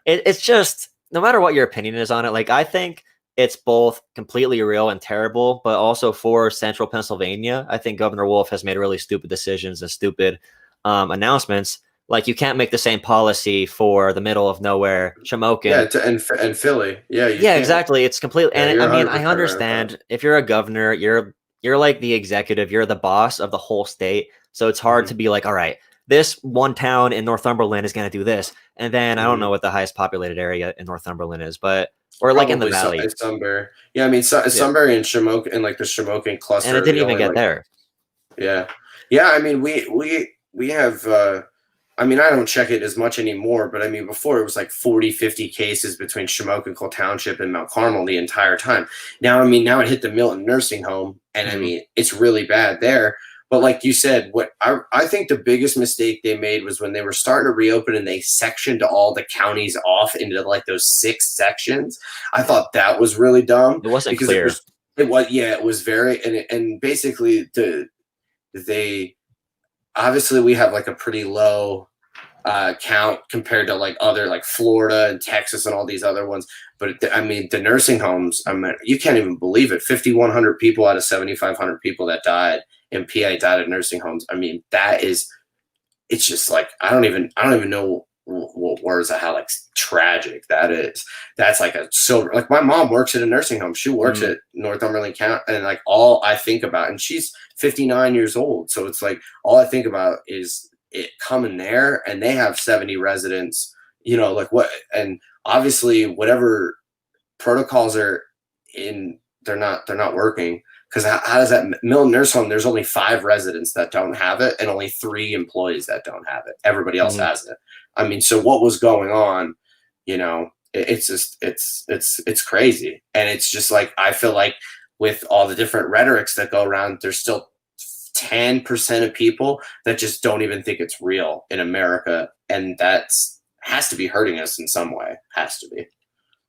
it's just no matter what your opinion is on it, like I think it's both completely real and terrible, but also for central Pennsylvania, I think Governor Wolf has made really stupid decisions and stupid announcements. Like you can't make the same policy for the middle of nowhere, Shamokin. Yeah, and Philly. Yeah, exactly. It's completely. And I mean, I understand if you're a governor, you're like the executive, you're the boss of the whole state. So it's hard to be like, all right, this one town in Northumberland is going to do this. And then I don't know what the highest populated area in Northumberland is, but or like in the valley. Sunbury. Yeah, I mean, Sunbury and Shamokin, and like the Shamokin cluster. And it didn't even get there. Yeah. Yeah, I mean, we have, I mean, I don't check it as much anymore, but I mean, before it was like 40, 50 cases between Shamokin, Cole Township, and Mount Carmel the entire time. Now, I mean, now it hit the Milton nursing home, and I mean, it's really bad there. But like you said, what I think the biggest mistake they made was when they were starting to reopen and they sectioned all the counties off into like those 6 sections. I thought that was really dumb. It wasn't clear. It was very, and basically obviously we have like a pretty low count compared to like other like Florida and Texas and all these other ones. But I mean, the nursing homes, I mean, you can't even believe it. 5,100 people out of 7,500 people that died in PA died at nursing homes. I mean, it's just like, I don't even know what words how like tragic that is. That's like like my mom works at a nursing home. She works at Northumberland County, and like all I think about, and she's 59 years old. So it's like, all I think about is it coming there, and they have 70 residents, you know, like what, and obviously whatever protocols are in, they're not working. Because how does that Milton Nurse Home? There's only 5 residents that don't have it, and only 3 employees that don't have it. Everybody else has it. I mean, so what was going on? You know, it's just it's crazy, and it's just like, I feel like with all the different rhetorics that go around, there's still 10% of people that just don't even think it's real in America, and has to be hurting us in some way. Has to be.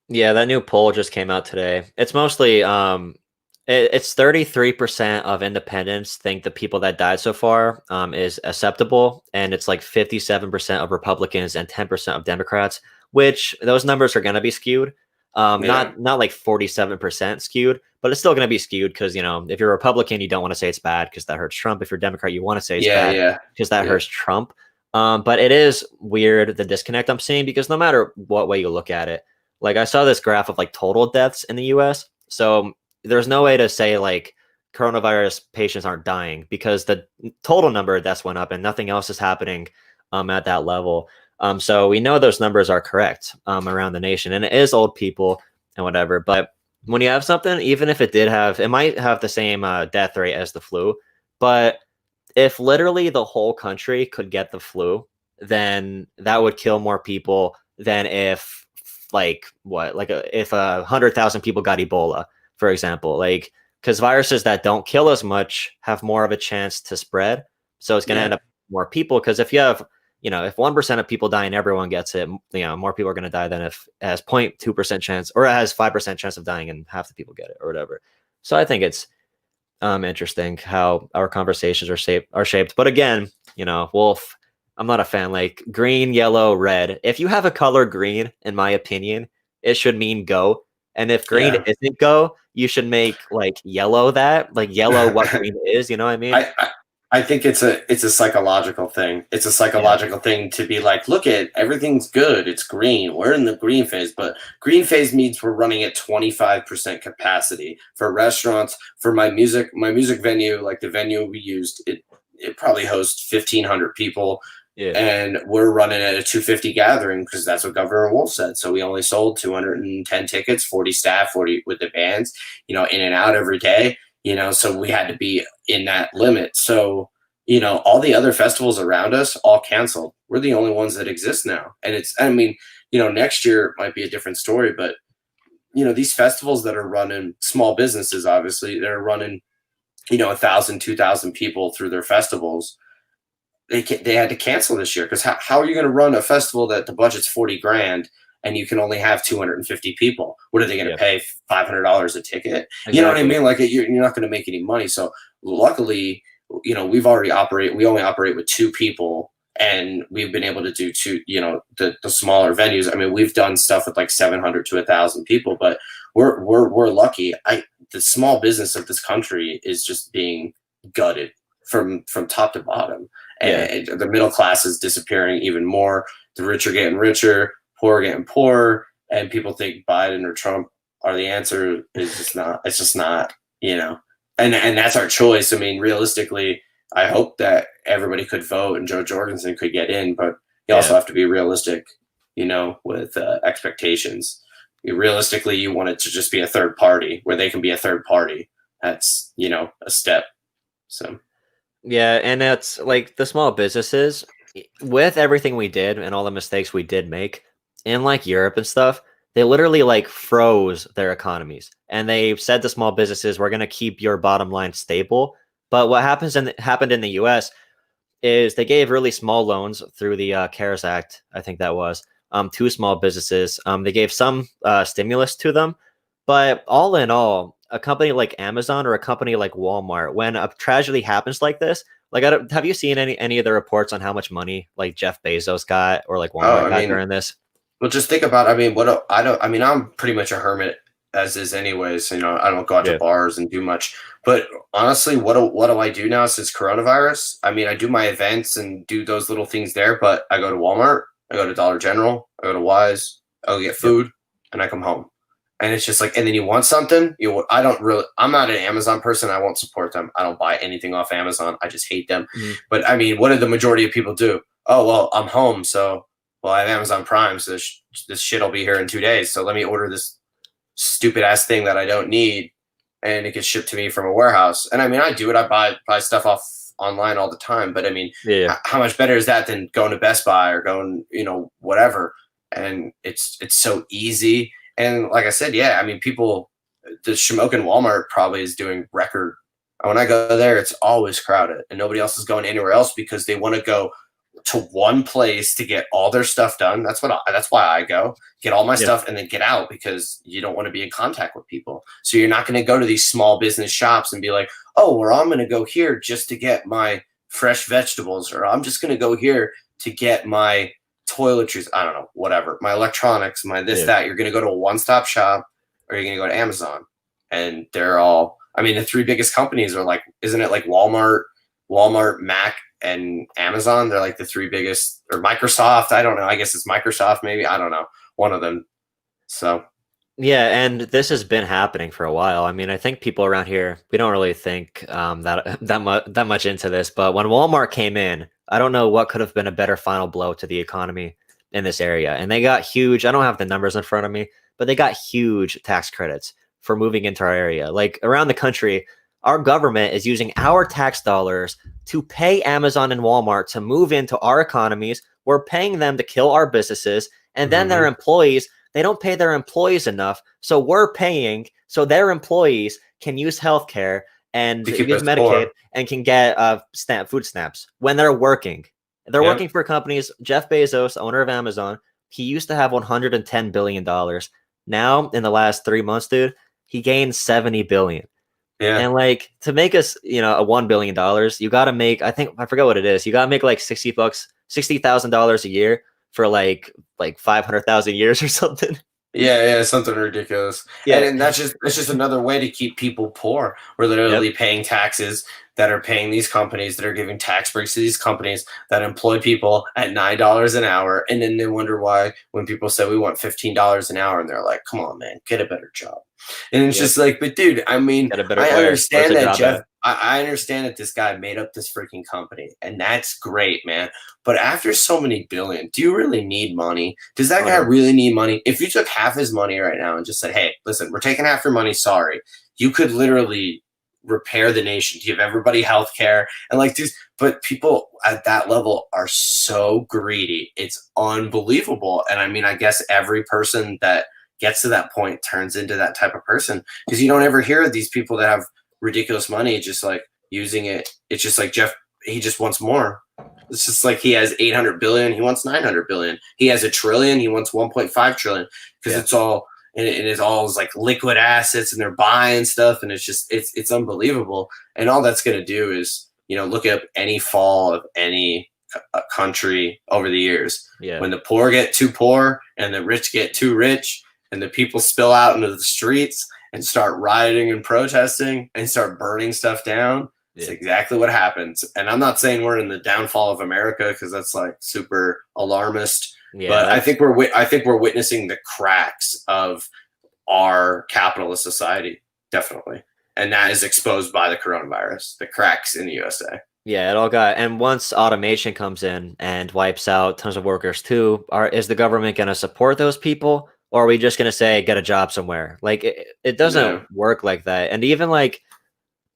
Yeah, that new poll just came out today. It's mostly it's 33% of independents think the people that died so far is acceptable, and it's like 57% of Republicans and 10% of Democrats, which those numbers are going to be skewed. Not like 47% skewed, but it's still going to be skewed because, you know, if you're a Republican, you don't want to say it's bad because that hurts Trump. If you're a Democrat, you want to say it's bad because that hurts Trump. But it is weird, the disconnect I'm seeing, because no matter what way you look at it, like I saw this graph of like total deaths in the US. So there's no way to say like coronavirus patients aren't dying, because the total number of deaths went up and nothing else is happening at that level. So we know those numbers are correct around the nation, and it is old people and whatever. But when you have something, even if it might have the same death rate as the flu, but if literally the whole country could get the flu then that would kill more people than if if 100,000 people got Ebola, for example. Like, because viruses that don't kill as much have more of a chance to spread. So it's going to end Yeah. up more people. Because if you have, if 1% of people die and everyone gets it, more people are going to die than if it has 0.2% chance, or it has 5% chance of dying and half the people get it or whatever. So I think it's interesting how our conversations are shaped. But again, Wolf, I'm not a fan. Like green, yellow, red. If you have a color green, in my opinion, it should mean go. And if green Yeah. isn't go, you should make like yellow that, like yellow what green is. You know what I mean? I think it's a psychological thing. It's a Yeah. psychological thing to be like, look at everything's good. It's green. We're in the green phase, but green phase means we're running at 25% capacity for restaurants. For my music venue, like the venue we used, it probably hosts 1,500 people. Yeah. And we're running at a 250 gathering because that's what Governor Wolf said. So we only sold 210 tickets, 40 staff, 40 with the bands, in and out every day. So we had to be in that limit. So, all the other festivals around us all canceled. We're the only ones that exist now. And next year might be a different story, but, these festivals that are running, small businesses, obviously, they're running, 1,000, 2,000 people through their festivals. They had to cancel this year because how are you going to run a festival that the budget's 40 grand and you can only have 250 people? What are they going to pay $500 a ticket? Exactly. You know what I mean? Like you're not going to make any money. So luckily, we only operate with 2 people, and we've been able to do 2, the smaller venues. I mean, we've done stuff with like 700 to 1,000 people, but we're lucky. The small business of this country is just being gutted from top to bottom. And the middle class is disappearing even more. The rich are getting richer, poor are getting poorer, and people think Biden or Trump are the answer. It's just not. It's just not. And that's our choice. I mean, realistically, I hope that everybody could vote and Joe Jorgensen could get in, but you also have to be realistic, with expectations. Realistically, you want it to just be a third party where they can be a third party. That's a step. So. Yeah, and it's like the small businesses, with everything we did and all the mistakes we did make in like Europe and stuff, they literally like froze their economies. And they said to small businesses, we're going to keep your bottom line stable. But what happened in the US is they gave really small loans through the CARES Act, I think that was, to small businesses. They gave some stimulus to them, but all in all, a company like Amazon or a company like Walmart, when a tragedy happens like this, like have you seen any of the reports on how much money like Jeff Bezos got or like Walmart got during this? Well, just think about. I'm pretty much a hermit as is, anyways. I don't go out to bars and do much. But honestly, what do I do now since coronavirus? I mean, I do my events and do those little things there, but I go to Walmart, I go to Dollar General, I go to Wise, I go get food, and I come home. And it's just like, and then you want something, I'm not an Amazon person. I won't support them. I don't buy anything off Amazon. I just hate them. Mm-hmm. But I mean, what do the majority of people do? Oh, well, I'm home. So, I have Amazon Prime. So this shit will be here in 2 days. So let me order this stupid ass thing that I don't need. And it gets shipped to me from a warehouse. And I mean, I do it. I buy stuff off online all the time. But I mean, how much better is that than going to Best Buy or going, whatever. And it's so easy. And like I said, I mean, the Shamokin Walmart probably is doing record. When I go there, it's always crowded and nobody else is going anywhere else because they want to go to one place to get all their stuff done. That's why I go get all my stuff and then get out, because you don't want to be in contact with people. So you're not going to go to these small business shops and be like, oh, well, I'm going to go here just to get my fresh vegetables, or I'm just going to go here to get my toiletries, I don't know, whatever, my electronics, my this, that. You're going to go to a one-stop shop, or you're going to go to Amazon. And they're all, I mean, the 3 biggest companies are like, isn't it like Walmart, Mac, and Amazon? They're like the 3 biggest, or Microsoft. I don't know. I guess it's Microsoft, maybe. I don't know. One of them. So. Yeah, and this has been happening for a while. I mean, I think people around here, we don't really think that much into this, but when Walmart came in, I don't know what could have been a better final blow to the economy in this area. And they got huge, I don't have the numbers in front of me, but they got huge tax credits for moving into our area. Like around the country, our government is using our tax dollars to pay Amazon and Walmart to move into our economies. We're paying them to kill our businesses, and then their employees, they don't pay their employees enough, so we're paying so their employees can use healthcare and To keep use us Medicaid poor. and can get food stamps when they're working. They're Yep. working for companies. Jeff Bezos, owner of Amazon, he used to have $110 billion. Now, in the last 3 months, dude, he gained 70 billion. Yeah. And like to make us, a $1 billion, you got to make, I forget what it is. You got to make like $60, $60,000 a year for like 500,000 years or something. Yeah, something ridiculous. Yeah. And that's just another way to keep people poor. We're Yep. literally paying taxes that are paying these companies that are giving tax breaks to these companies that employ people at $9 an hour. And then they wonder why when people say we want $15 an hour and they're like, come on, man, get a better job. And it's Yep. just like, but dude, I mean, Get a better I where? Where's understand the that job Jeff, at? I understand that this guy made up this freaking company and that's great, man. But after so many billion, do you really need money? Does that Oh guy no. really need money? If you took half his money right now and just said, hey, listen, we're taking half your money, sorry, you could literally repair the nation, give everybody health care and like this. But people at that level are so greedy. It's unbelievable. And I mean, I guess every person that gets to that point turns into that type of person because you don't ever hear of these people that have ridiculous money just like using it. It's just like Jeff, he just wants more. It's just like he has 800 billion, he wants 900 billion. He has a trillion, he wants 1.5 trillion because Yeah. it's all and it's all like liquid assets and they're buying stuff and it's just it's unbelievable. And all that's going to do is, look up any fall of any country over the years. Yeah. When the poor get too poor and the rich get too rich and the people spill out into the streets and start rioting and protesting and start burning stuff down, it's Yeah. exactly what happens. And I'm not saying we're in the downfall of America because that's like super alarmist. Yeah. But I think we're witnessing the cracks of our capitalist society, definitely, and that is exposed by the coronavirus. The cracks in the USA. Yeah, it all got, and once automation comes in and wipes out tons of workers too, is the government going to support those people, or are we just going to say get a job somewhere? Like it doesn't No. work like that. And even like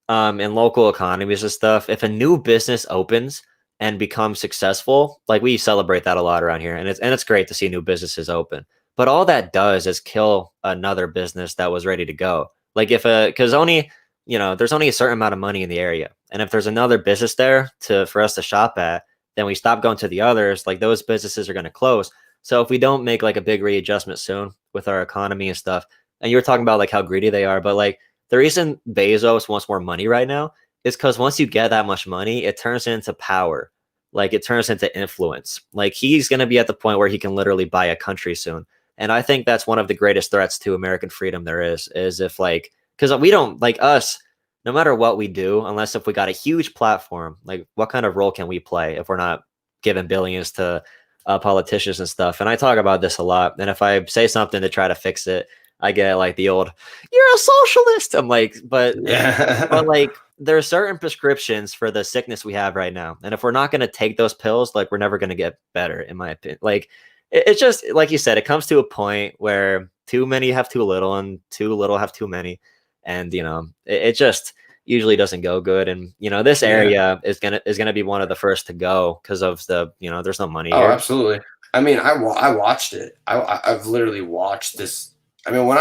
in local economies and stuff, if a new business opens and becomes successful, like we celebrate that a lot around here, and it's great to see new businesses open. But all that does is kill another business that was ready to go. Like because only there's only a certain amount of money in the area, and if there's another business there for us to shop at, then we stop going to the others. Like those businesses are going to close. So if we don't make like a big readjustment soon with our economy and stuff, and you were talking about like how greedy they are, but like the reason Bezos wants more money right now is because once you get that much money, it turns into power. Like it turns into influence. Like he's going to be at the point where he can literally buy a country soon. And I think that's one of the greatest threats to American freedom there is if like, because we don't like us, no matter what we do, unless if we got a huge platform, like what kind of role can we play if we're not giving billions to politicians and stuff? And I talk about this a lot. And if I say something to try to fix it, I get like the old, you're a socialist. I'm like, but Yeah. like there are certain prescriptions for the sickness we have right now. And if we're not going to take those pills, like we're never going to get better, in my opinion. Like it's just like you said, it comes to a point where too many have too little and too little have too many. And it just usually doesn't go good. And this area is gonna be one of the first to go because of there's no money Oh, here. absolutely. I mean, I watched it. I've literally watched this. I mean, when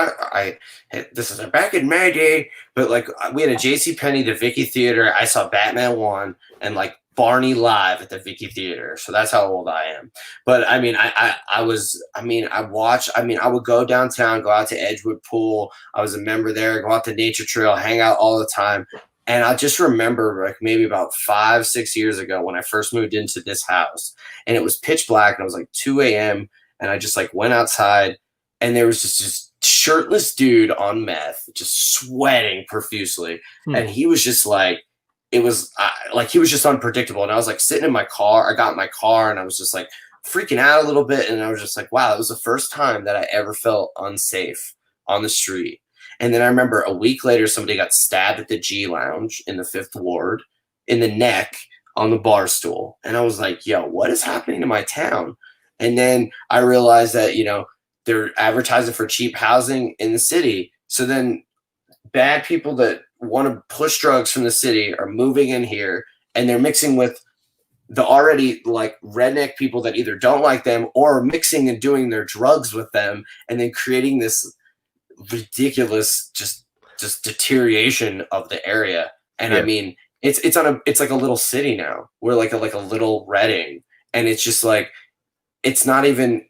this is back in my day, but like we had a J.C. Penney, the Vicky Theater. I saw Batman 1 and like Barney live at the Vicky Theater. So that's how old I am. But I mean, I would go downtown, go out to Edgewood Pool. I was a member there, go out to Nature Trail, hang out all the time. And I just remember like maybe about 5-6 years ago when I first moved into this house and it was pitch black and it was like 2 a.m. and I just like went outside and there was just this shirtless dude on meth, just sweating profusely. And he was just like, it was like he was just unpredictable. And I was like sitting in my car. I got in my car and I was just like freaking out a little bit. And I was just like, wow, that was the first time that I ever felt unsafe on the street. And then I remember a week later, somebody got stabbed at the G Lounge in the Fifth Ward in the neck on the bar stool. And I was like, yo, what is happening to my town? And then I realized that, they're advertising for cheap housing in the city. So then bad people that want to push drugs from the city are moving in here, and they're mixing with the already like redneck people that either don't like them or mixing and doing their drugs with them, and then creating this ridiculous just deterioration of the area. And I mean, it's like a little city now. We're like a little Reading, and it's just like it's not even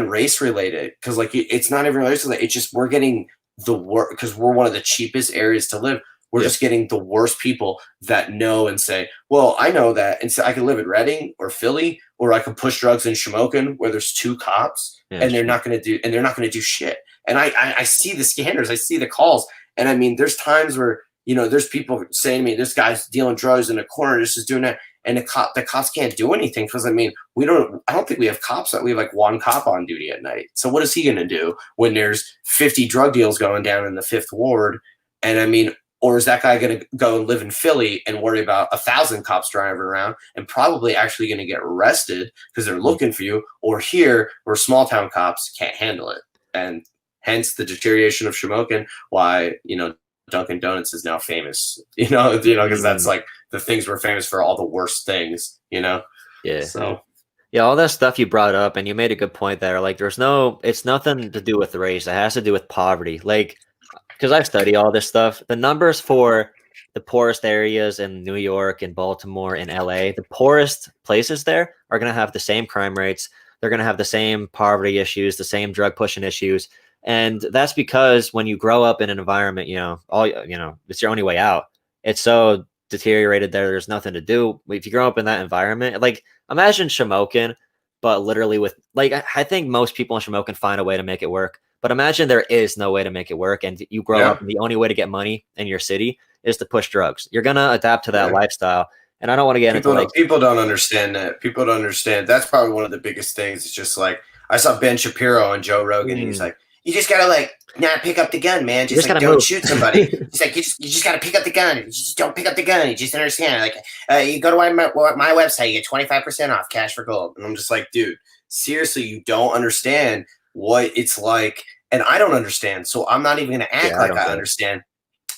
race related, because like it's not even race related. It's just we're getting the worst because we're one of the cheapest areas to live. We're just getting the worst people that know and say, well, I know that, and so I can live in Reading or Philly, or I can push drugs in Shamokin where there's 2 cops, and they're not going to do shit. And I see the scanners, I see the calls, and I mean, there's times where there's people saying to me, this guy's dealing drugs in a corner, this is doing that, and the cops can't do anything because I don't think we have cops. We have like 1 cop on duty at night. So what is he going to do when there's 50 drug deals going down in the 5th ward? And I mean, or is that guy going to go and live in Philly and worry about 1,000 cops driving around and probably actually going to get arrested because they're looking for you? Or here, where small town cops can't handle it, and hence the deterioration of Shamokin. Why Dunkin' Donuts is now famous, because that's like the things we're famous for, all the worst things, Yeah. So. Yeah, all that stuff you brought up, and you made a good point there. Like, it's nothing to do with race. It has to do with poverty. Like, because I study all this stuff, the numbers for the poorest areas in New York and Baltimore and LA, the poorest places there are going to have the same crime rates. They're going to have the same poverty issues, the same drug pushing issues. And that's because when you grow up in an environment, it's your only way out. It's so deteriorated there. There's nothing to do. If you grow up in that environment, like imagine Shamokin, but literally with like, I think most people in Shamokin find a way to make it work. But imagine there is no way to make it work, and you grow up, and the only way to get money in your city is to push drugs. You're gonna adapt to that lifestyle, and I don't want to get into like people don't understand that. People don't understand. That's probably one of the biggest things. It's just like I saw Ben Shapiro on Joe Rogan, and he's like, "You just gotta like not pick up the gun, man. Just like don't shoot somebody. It's like you just gotta pick up the gun. You just don't pick up the gun. You just understand. Like you go to my website, you get 25% off, cash for gold." And I'm just like, dude, seriously, you don't understand what it's like. And I don't understand, so I'm not even going to act like I understand.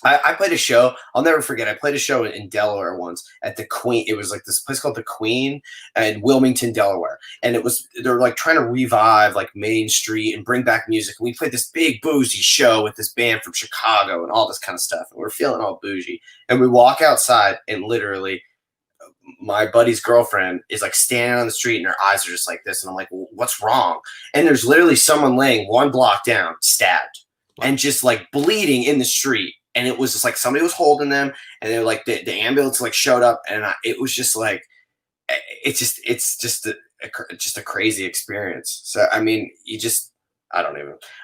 I played a show. I'll never forget. I played a show in Delaware once at the Queen. It was like this place called the Queen in Wilmington, Delaware. And they're like trying to revive like Main Street and bring back music. And we played this big bougie show with this band from Chicago and all this kind of stuff. And we're feeling all bougie. And we walk outside, and literally my buddy's girlfriend is like standing on the street, and her eyes are just like this. And I'm like, well, what's wrong? And there's literally someone laying 1 block down, stabbed, and just like bleeding in the street. And it was just like somebody was holding them, and they're like the ambulance like showed up, and it was just like it's just a crazy experience. So I mean,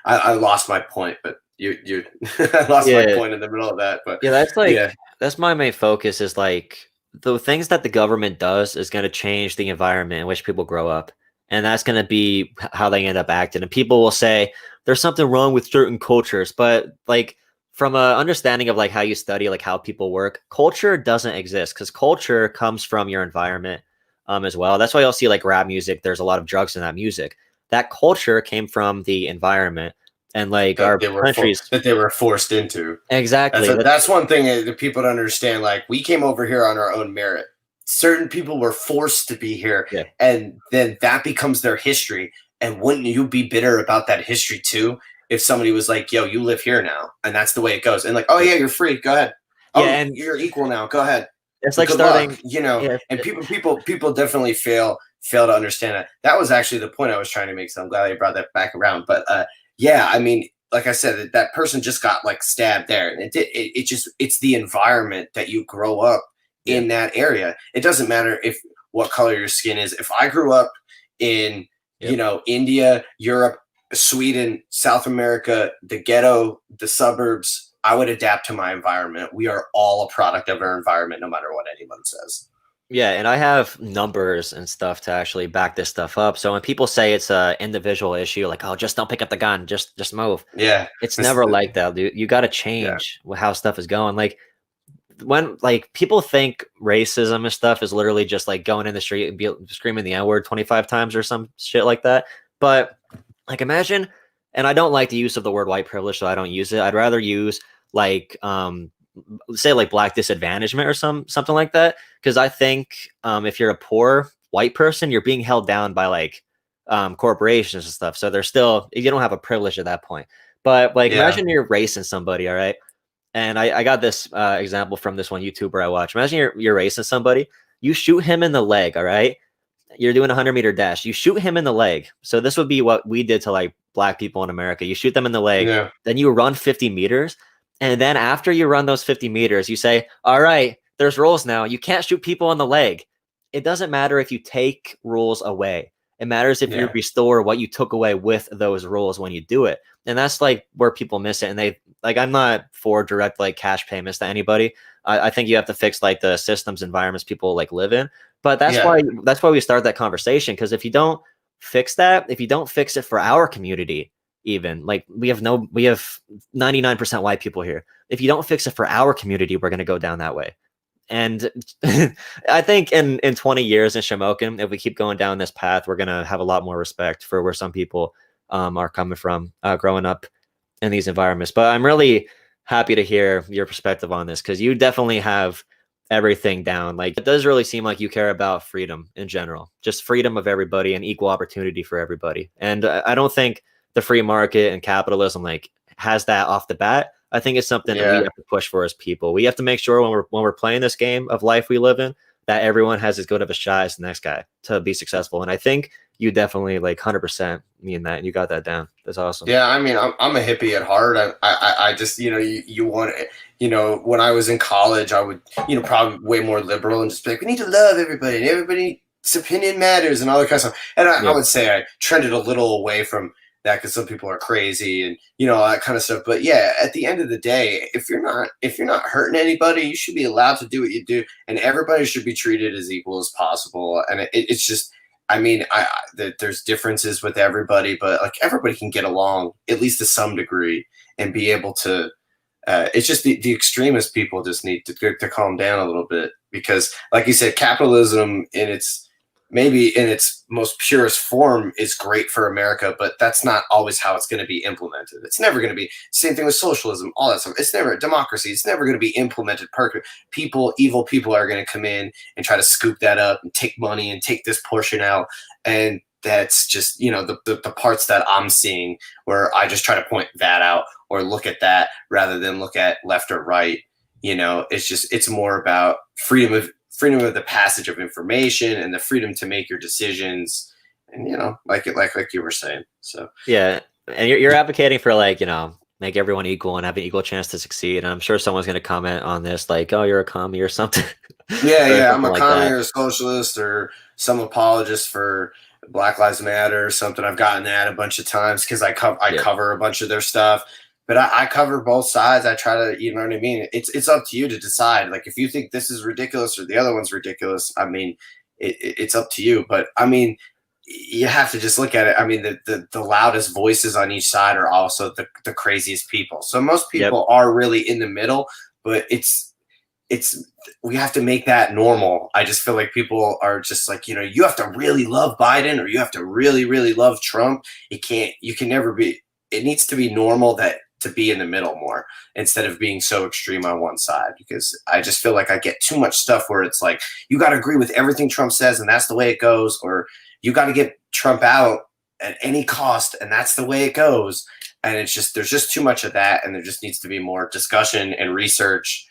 I lost my point, but you I lost my point in the middle of that. But that's my main focus is like the things that the government does is going to change the environment in which people grow up. And that's going to be how they end up acting. And people will say there's something wrong with certain cultures, but like from a understanding of like how you study, like how people work, culture doesn't exist because culture comes from your environment as well. That's why you'll see like rap music. There's a lot of drugs in that music. That culture came from the environment. And like our countries that they were forced into. Exactly. That's one thing that people don't understand. Like we came over here on our own merit. Certain people were forced to be here, and then that becomes their history. And wouldn't you be bitter about that history too? If somebody was like, "Yo, you live here now," and that's the way it goes, and like, "Oh yeah, you're free. Go ahead. Oh, and you're equal now. Go ahead." It's like starting, luck, and people definitely fail to understand that. That was actually the point I was trying to make. So I'm glad you brought that back around. But yeah, I mean, like I said, that person just got like stabbed there, and it's the environment that you grow up in that area. It doesn't matter what color your skin is. If I grew up in India, Europe, Sweden, South America, the ghetto, the suburbs, I would adapt to my environment. We are all a product of our environment, no matter what anyone says. Yeah, and I have numbers and stuff to actually back this stuff up. So when people say it's a individual issue, like, oh, just don't pick up the gun, just move. Yeah. It's never like that, dude. You got to change how stuff is going. Like when like people think racism and stuff is literally just like going in the street and be screaming the N-word 25 times or some shit like that. But like imagine, and I don't like the use of the word white privilege, so I don't use it. I'd rather use like say like black disadvantagement or something like that. Because I think if you're a poor white person, you're being held down by like corporations and stuff. So they're still, you don't have a privilege at that point. But like Yeah. imagine you're racing somebody, all right? And I got this example from this one YouTuber I watch. Imagine you're racing somebody, you shoot him in the leg, all right? You're doing a 100-meter dash. You shoot him in the leg. So this would be what we did to like black people in America. You shoot them in the leg, Yeah. then you run 50 meters. And then after you run those 50 meters, you say, all right, there's rules now. You can't shoot people in the leg. It doesn't matter if you take rules away. It matters if you Yeah. restore what you took away with those rules when you do it. And that's like where people miss it. And they like, I'm not for direct like cash payments to anybody. I think you have to fix like the systems, environments people like live in. But that's why we start that conversation. Because if you don't fix that, if you don't fix it for our community, even like we have 99% white people here. If you don't fix it for our community, we're going to go down that way. And I think in 20 years in Shamokin, if we keep going down this path, we're going to have a lot more respect for where some people are coming from growing up in these environments. But I'm really happy to hear your perspective on this, because you definitely have everything down. Like it does really seem like you care about freedom in general, just freedom of everybody and equal opportunity for everybody. And I don't think the free market and capitalism like has that off the bat. I think it's something that we have to push for as people. We have to make sure when we're playing this game of life we live in, that everyone has as good of a shot as the next guy to be successful. And I think you definitely like 100% mean that, and you got that down. That's awesome. Yeah, I mean, I'm a hippie at heart. I just, you want, when I was in college, I would, probably way more liberal and just be like, we need to love everybody and everybody's opinion matters and all that kind of stuff. And I would say I trended a little away from that because some people are crazy and, all that kind of stuff. But yeah, at the end of the day, if you're not hurting anybody, you should be allowed to do what you do, and everybody should be treated as equal as possible. And it's just, I mean, there's differences with everybody, but like everybody can get along at least to some degree and be able to. It's just the extremist people just need to calm down a little bit, because, like you said, capitalism maybe in its most purest form is great for America, but that's not always how it's going to be implemented. It's never going to be same thing with socialism, all that stuff. It's never democracy. It's never going to be implemented perfect. Evil people are going to come in and try to scoop that up and take money and take this portion out. And that's just, the parts that I'm seeing where I just try to point that out or look at that rather than look at left or right. It's more about freedom of the passage of information and the freedom to make your decisions, and like you were saying. So yeah, and you're advocating for like make everyone equal and have an equal chance to succeed. And I'm sure someone's going to comment on this like, oh, you're a commie or something. Yeah, I'm a commie or a socialist or some apologist for Black Lives Matter or something. I've gotten that a bunch of times because I cover a bunch of their stuff. But I cover both sides. I try to, you know what I mean? It's up to you to decide. Like, if you think this is ridiculous or the other one's ridiculous, I mean, it's up to you. But, I mean, you have to just look at it. I mean, the loudest voices on each side are also the craziest people. So most people are really in the middle, but we have to make that normal. I just feel like people are just like, you have to really love Biden or you have to really, really love Trump. You can never be. It needs to be normal to be in the middle more instead of being so extreme on one side, because I just feel like I get too much stuff where it's like, you got to agree with everything Trump says and that's the way it goes, or you got to get Trump out at any cost and that's the way it goes. And there's just too much of that. And there just needs to be more discussion and research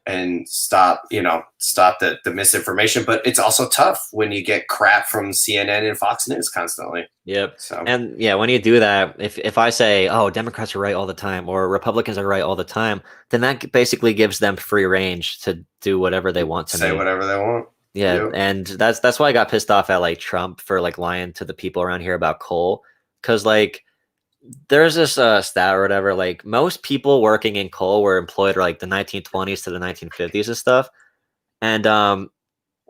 and stop the misinformation. But it's also tough when you get crap from CNN and Fox News constantly. Yep. So, and yeah, when you do that, if I say, oh, Democrats are right all the time or Republicans are right all the time, then that basically gives them free range to do whatever they want to say whatever they want. Yeah. Yep. And that's why I got pissed off at like Trump for like lying to the people around here about coal. Cause like there's this stat or whatever, like most people working in coal were employed like the 1920s to the 1950s and stuff. And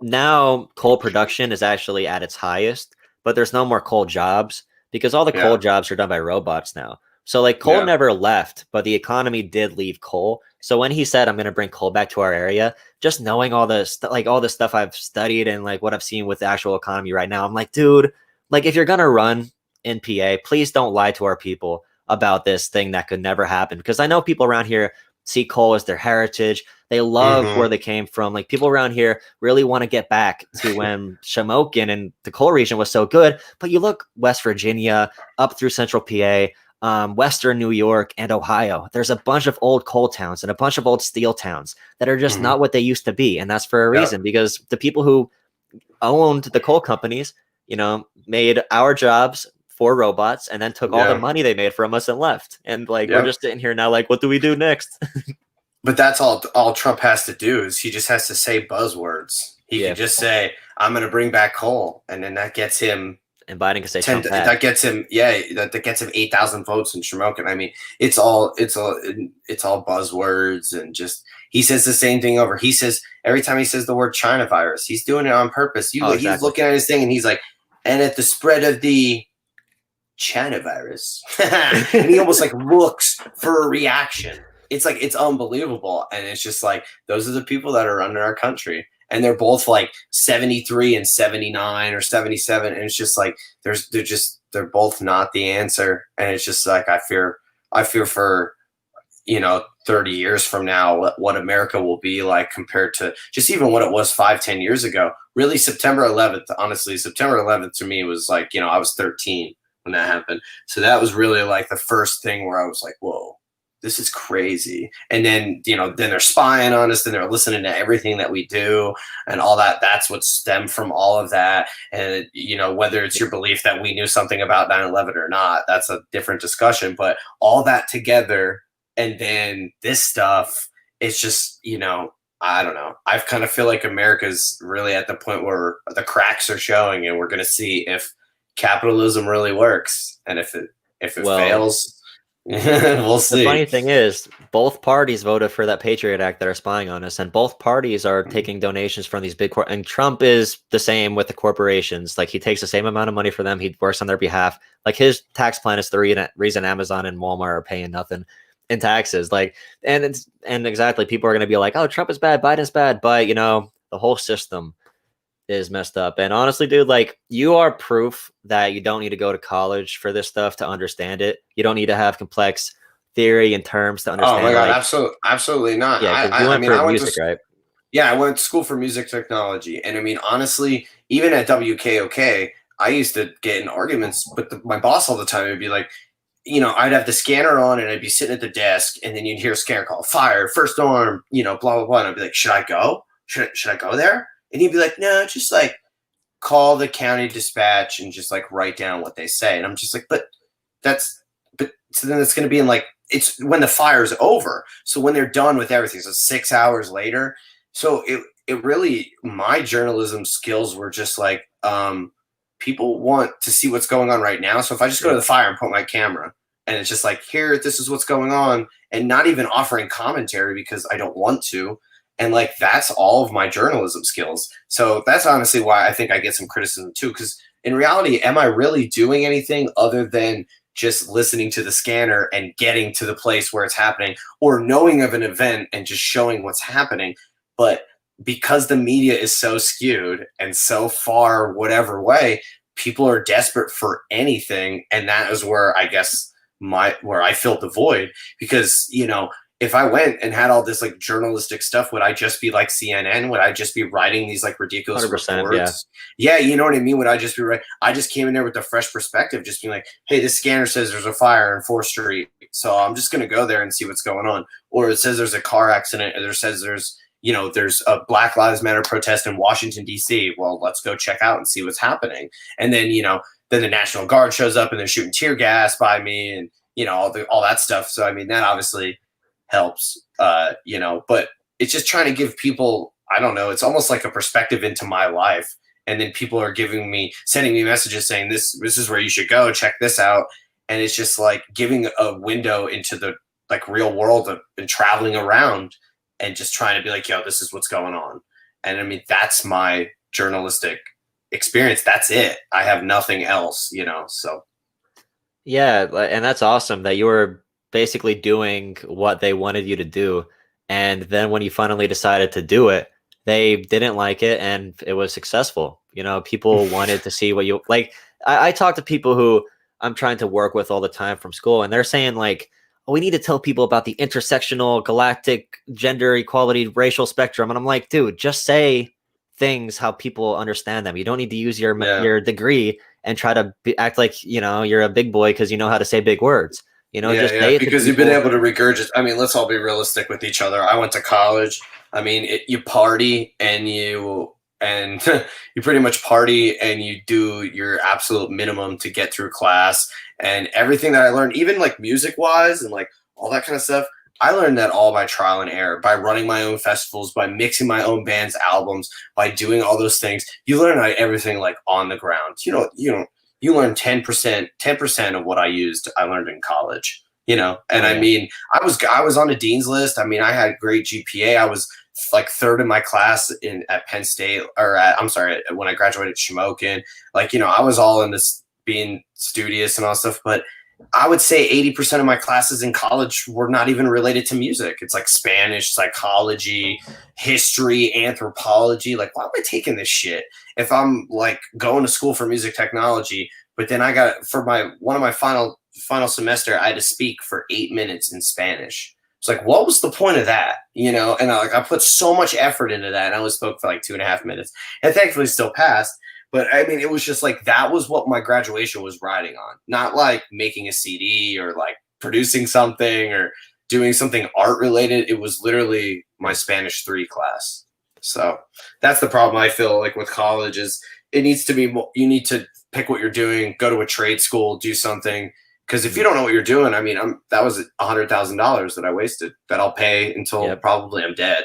now coal production is actually at its highest, but there's no more coal jobs because all the coal jobs are done by robots now. So like coal never left, but the economy did leave coal. So when he said, I'm going to bring coal back to our area, just knowing all the stuff I've studied and like what I've seen with the actual economy right now, I'm like, dude, like if you're going to run in PA, please don't lie to our people about this thing that could never happen. Because I know people around here see coal as their heritage. They love where they came from. Like people around here really want to get back to when Shamokin and the coal region was so good. But you look West Virginia up through central PA, Western New York and Ohio. There's a bunch of old coal towns and a bunch of old steel towns that are just not what they used to be. And that's for a reason, because the people who owned the coal companies, made our jobs for robots and then took all the money they made from us and left. And like, we're just sitting here now, like, what do we do next? But that's all Trump has to do is he just has to say buzzwords. He can just say, I'm going to bring back coal. And then that gets him. And Biden can say that gets him. Yeah. That gets him 8,000 votes in Shamokin. I mean, it's all buzzwords, and just, he says the same thing over. He says, every time he says the word China virus, he's doing it on purpose. He's looking at his thing and he's like, and at the spread of the China virus. And he almost like looks for a reaction. It's like, it's unbelievable. And it's just like, those are the people that are running our country. And they're both like 73 and 79 or 77. And it's just like, they're both not the answer. And it's just like, I fear for, 30 years from now, what America will be like compared to just even what it was 5-10 years ago. Really, September 11th, honestly, September 11th to me was like, I was 13 when that happened. So that was really like the first thing where I was like, whoa, this is crazy. And then, then they're spying on us, and they're listening to everything that we do and all that. That's what stemmed from all of that. And, whether it's your belief that we knew something about 9/11 or not, that's a different discussion. But all that together, and then this stuff, it's just, I don't know. I kind of feel like America's really at the point where the cracks are showing, and we're going to see if capitalism really works. And if it fails, we'll see. The funny thing is, both parties voted for that Patriot Act that are spying on us, and both parties are taking donations from these big and Trump is the same with the corporations. Like, he takes the same amount of money for them. He works on their behalf. Like, his tax plan is the reason Amazon and Walmart are paying nothing in taxes. Like, and exactly, people are going to be like, oh, Trump is bad, Biden's bad, but the whole system is messed up. And honestly, dude, like, you are proof that you don't need to go to college for this stuff to understand it. You don't need to have complex theory and terms to understand. Oh my God, absolutely not. Yeah, I went to, right? Yeah, I went to school for music technology, and I mean, honestly, even at WKOK, I used to get in arguments with my boss all the time. It'd be like, I'd have the scanner on, and I'd be sitting at the desk, and then you'd hear a scanner call, fire, first arm, blah, blah, blah. And I'd be like, should I go? Should I go there? And he'd be like, no, just like call the county dispatch and just like write down what they say. And I'm just like, but so then it's going to be in like, it's when the fire's over. So when they're done with everything, so 6 hours later. So it really, my journalism skills were just like, people want to see what's going on right now. So if I just go to the fire and put my camera, and it's just like, here, this is what's going on, and not even offering commentary because I don't want to. And like, that's all of my journalism skills. So that's honestly why I think I get some criticism too. Because in reality, am I really doing anything other than just listening to the scanner and getting to the place where it's happening, or knowing of an event and just showing what's happening? But because the media is so skewed and so far whatever way, people are desperate for anything. And that is where I guess where I filled the void. Because, if I went and had all this like journalistic stuff, would I just be like CNN? Would I just be writing these like ridiculous reports? Yeah, you know what I mean? Would I just be right? I just came in there with a fresh perspective, just being like, hey, this scanner says there's a fire in 4th Street. So I'm just going to go there and see what's going on. Or it says there's a car accident, or it says there's a Black Lives Matter protest in Washington, D.C. Well, let's go check out and see what's happening. And then, then the National Guard shows up and they're shooting tear gas by me, and, all that stuff. So, I mean, that obviously helps, but it's just trying to give people, I don't know, it's almost like a perspective into my life. And then people are sending me messages saying this is where you should go, check this out. And it's just like giving a window into the like real world and traveling around and just trying to be like, yo, this is what's going on. And I mean, that's my journalistic experience. That's it. I have nothing else, so. Yeah. And that's awesome that you were basically doing what they wanted you to do. And then when you finally decided to do it, they didn't like it, and it was successful. People wanted to see what you like. I talk to people who I'm trying to work with all the time from school, and they're saying like, we need to tell people about the intersectional, galactic, gender equality, racial spectrum. And I'm like, dude, just say things how people understand them. You don't need to use Yeah. your degree and try to act like, you're a big boy because you know how to say big words. Yeah, Just yeah, say it to because you've been people. able to regurgitate. I mean, let's all be realistic with each other. I went to college. I mean, you party and you pretty much party and you do your absolute minimum to get through class, and everything that I learned, even like music wise and like all that kind of stuff. I learned that all by trial and error, by running my own festivals, by mixing my own band's albums, by doing all those things. You learn everything like on the ground. You learn 10% of what I used, I learned in college, and Oh I yeah. mean, I was on a dean's list. I mean, I had great GPA. I was like third in my class at Penn State, or I'm sorry, when I graduated Shamokin. Like, I was all in this being studious and all stuff, but I would say 80% of my classes in college were not even related to music. It's like Spanish, psychology, history, anthropology. Like, why am I taking this shit if I'm like going to school for music technology? But then I got for one of my final semester, I had to speak for 8 minutes in Spanish. It's like, what was the point of that? And I put so much effort into that, and I only spoke for like 2.5 minutes, and thankfully still passed. But I mean, it was just like that was what my graduation was riding on, not like making a CD or like producing something or doing something art related. It was literally my Spanish 3 class. So that's the problem I feel like with college is it needs to be, you need to pick what you're doing, go to a trade school, do something. Because if you don't know what you're doing, I mean, that was $100,000 that I wasted that I'll pay until Yep. probably I'm dead.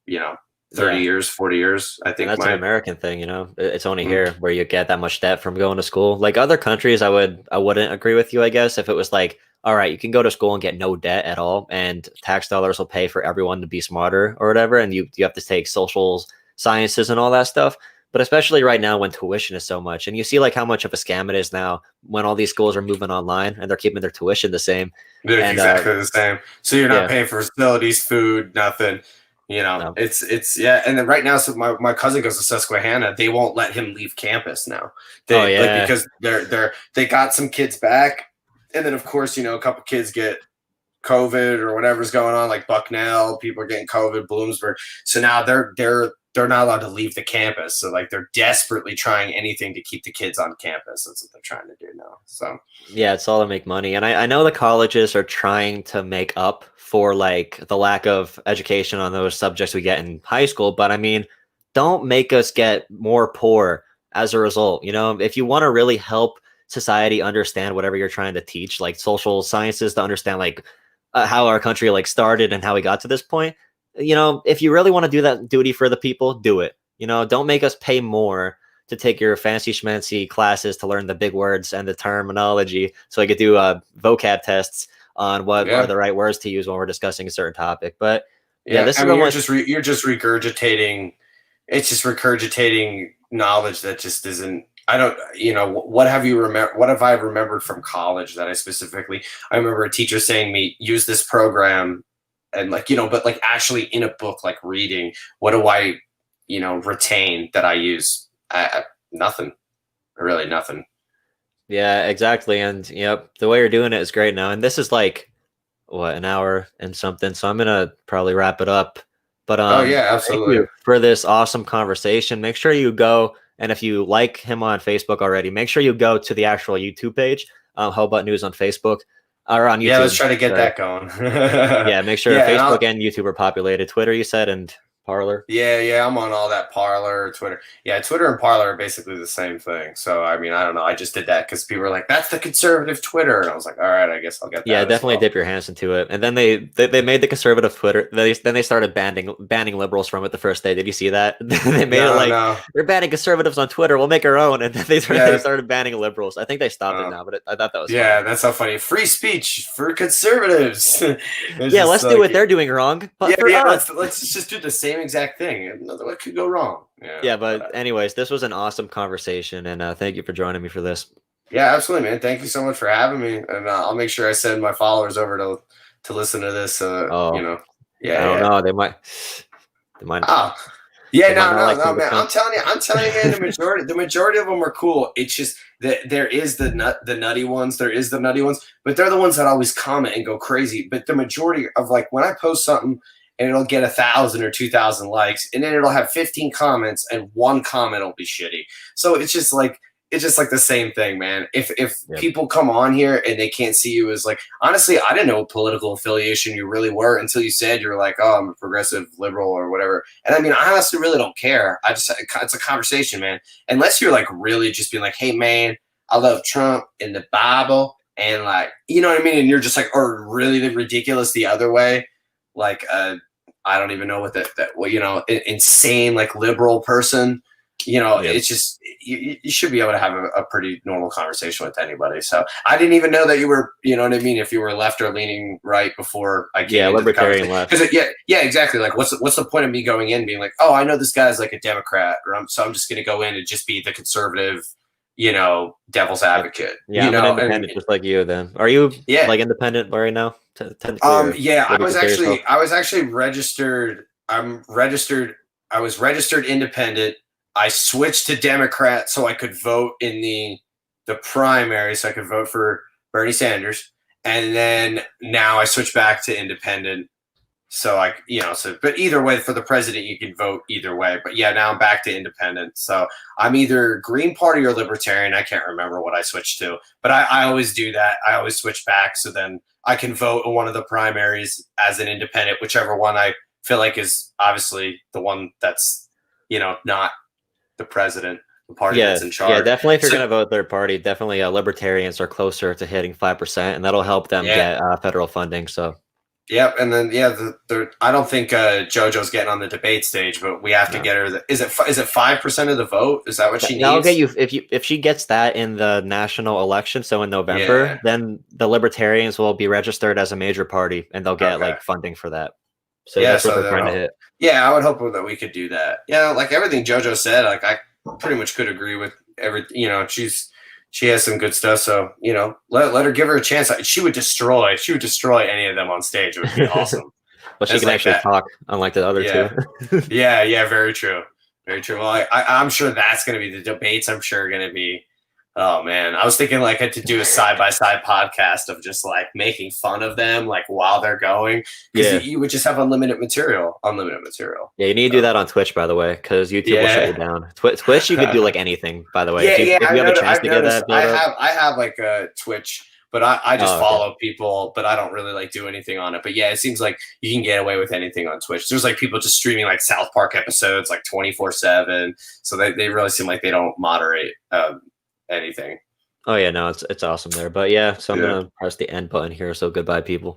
You know, 30 Yeah. years, 40 years. I And think that's an American thing, It's only Mhm. here where you get that much debt from going to school. Like other countries, I wouldn't agree with you, I guess, if it was like, all right, you can go to school and get no debt at all, and tax dollars will pay for everyone to be smarter or whatever, and you have to take social sciences and all that stuff. But especially right now when tuition is so much, and you see like how much of a scam it is now when all these schools are moving online and they're keeping their tuition the same. They're And exactly the same. So you're not yeah, paying for facilities, food, nothing. no. It's yeah. And then right now, so my cousin goes to Susquehanna. They won't let him leave campus now. Oh They like yeah. because they got some kids back, and then of course a couple kids get COVID or whatever's going on, like Bucknell, people are getting COVID, Bloomsburg. So now they're not allowed to leave the campus. So like they're desperately trying anything to keep the kids on campus. That's what they're trying to do now. So Yeah, it's all to make money. And I know the colleges are trying to make up for like the lack of education on those subjects we get in high school. But I mean, don't make us get more poor as a result. If you want to really help society understand whatever you're trying to teach, like social sciences to understand like how our country like started and how we got to this point, if you really want to do that duty for the people, do it. Don't make us pay more to take your fancy schmancy classes to learn the big words and the terminology so I could do vocab tests on what are yeah. the right words to use when we're discussing a certain topic. But yeah, Yeah, this I is mean, you're almost just you're just regurgitating. It's just regurgitating knowledge that just isn't. I don't. What have you remember? What have I remembered from college that I remember a teacher saying me use this program, and like but like actually in a book, like reading. What do I, retain that I use? Nothing. Really, nothing. yeah, exactly. And yep, the way you're doing it is great now. And this is like what, an hour and something. So I'm gonna probably wrap it up. But Oh yeah, thank you absolutely. for this awesome conversation. Make sure you go, and if you like him on Facebook already, make sure you go to the actual YouTube page, How About News on Facebook or on Yeah, let's YouTube. try to get Sorry. that going. Yeah, make sure Yeah, and Facebook I'll and YouTube are populated. Twitter, you said, and Parlor. Yeah, yeah, I'm on all that Parlor, Twitter. Yeah, Twitter and Parlor are basically the same thing. So, I mean, I don't know. I just did that because people were like, "That's the conservative Twitter," and I was like, "All right, I guess I'll get Yeah, that as definitely well." dip your hands into it. And then they made the conservative Twitter. Then they started banning liberals from it the first day. Did you see that? They made it No, like no. we're banning conservatives on Twitter. We'll make our own. And then they Yeah, started banning liberals. I think they stopped it uh, now, but I thought that was funny. yeah, that's so funny. Free speech for conservatives. It's Yeah, just let's do like, what they're doing wrong, yeah, but for yeah. us. Let's just do the same exact thing. What could go wrong? Yeah, Yeah, but whatever. anyways, this was an awesome conversation, and thank you for joining me for this. Yeah, absolutely, man. Thank you so much for having me, and I'll make sure I send my followers over to listen to this. Oh, Yeah, I don't yeah. know. They might. Ah, Yeah, They might no, not no, like no, some of the man. content. I'm telling you, man. The majority of them are cool. It's just that there is the nutty ones. There is the nutty ones, but they're the ones that always comment and go crazy. But the majority of like when I post something and it'll get 1,000 or 2,000 likes, and then it'll have 15 comments, and one comment will be shitty. So it's just like the same thing, man. If Yeah. people come on here and they can't see you as like, honestly, I didn't know what political affiliation you really were until you said you're like, oh, I'm a progressive liberal or whatever. And I mean, I honestly really don't care. It's a conversation, man. Unless you're like really just being like, hey, man, I love Trump and the Bible, and like, you know what I mean? And you're just like, or really ridiculous the other way, like I don't even know what that well, insane like liberal person. Yeah. It's just you should be able to have a pretty normal conversation with anybody. So I didn't even know that you were, you know what I mean, if you were left or leaning right before I came Yeah, into the libertarian conversation. left. Because yeah, exactly. Like, what's the point of me going in being like, oh, I know this guy's like a Democrat, or so I'm just going to go in and just be the conservative, devil's advocate. Yeah, I'm an And independent just like you then. Are you yeah, like independent right now? Technically, or yeah, what do you consider yourself? I was actually registered. I'm registered. I was registered independent. I switched to Democrat so I could vote in the primary, so I could vote for Bernie Sanders, and then now I switched back to independent. So but either way, for the president, you can vote either way. But yeah, now I'm back to independent. So I'm either Green Party or Libertarian. I can't remember what I switched to, but I always do that. I always switch back, so then I can vote in one of the primaries as an independent, whichever one I feel like is obviously the one that's not the president, the party Yeah, that's in yeah, charge. definitely. If you're So gonna vote third party, definitely libertarians are closer to hitting 5%, and that'll help them yeah, get federal funding. So yep. And then I don't think JoJo's getting on the debate stage, but we have to no. get her. Is it 5% of the vote? Is that what she That'll get needs? you if she gets that in the national election, so in November, Yeah. then the libertarians will be registered as a major party, and they'll get Okay. like funding for that. So Yeah. that's what So they're then, trying to hit. yeah, I would hope that we could do that. Yeah, like everything JoJo said, like I pretty much could agree with every. She has some good stuff. So let her, give her a chance. She would destroy. She would destroy any of them on stage. It would be awesome. Well, she It's can like actually that. talk, unlike the other two. Yeah. Yeah, yeah, very true. Very true. Well, I'm sure that's going to be the debates. I'm sure going to be, oh man. I was thinking like to do a side by side podcast of just like making fun of them, like while they're going, because Yeah. you would just have unlimited material. Unlimited material. Yeah, you need to do that on Twitch, by the way, because YouTube will shut you Yeah. down. Twitch, you could do like anything, by the way. Yeah, yeah. If you have a chance to get noticed. that build up. I have like a Twitch, but I just Oh, okay. follow people, but I don't really like do anything on it. But yeah, it seems like you can get away with anything on Twitch. There's like people just streaming like South Park episodes like 24/7. So they really seem like they don't moderate anything. Oh yeah, no, it's awesome there. But yeah, so I'm Yeah. gonna press the end button here. So goodbye, people.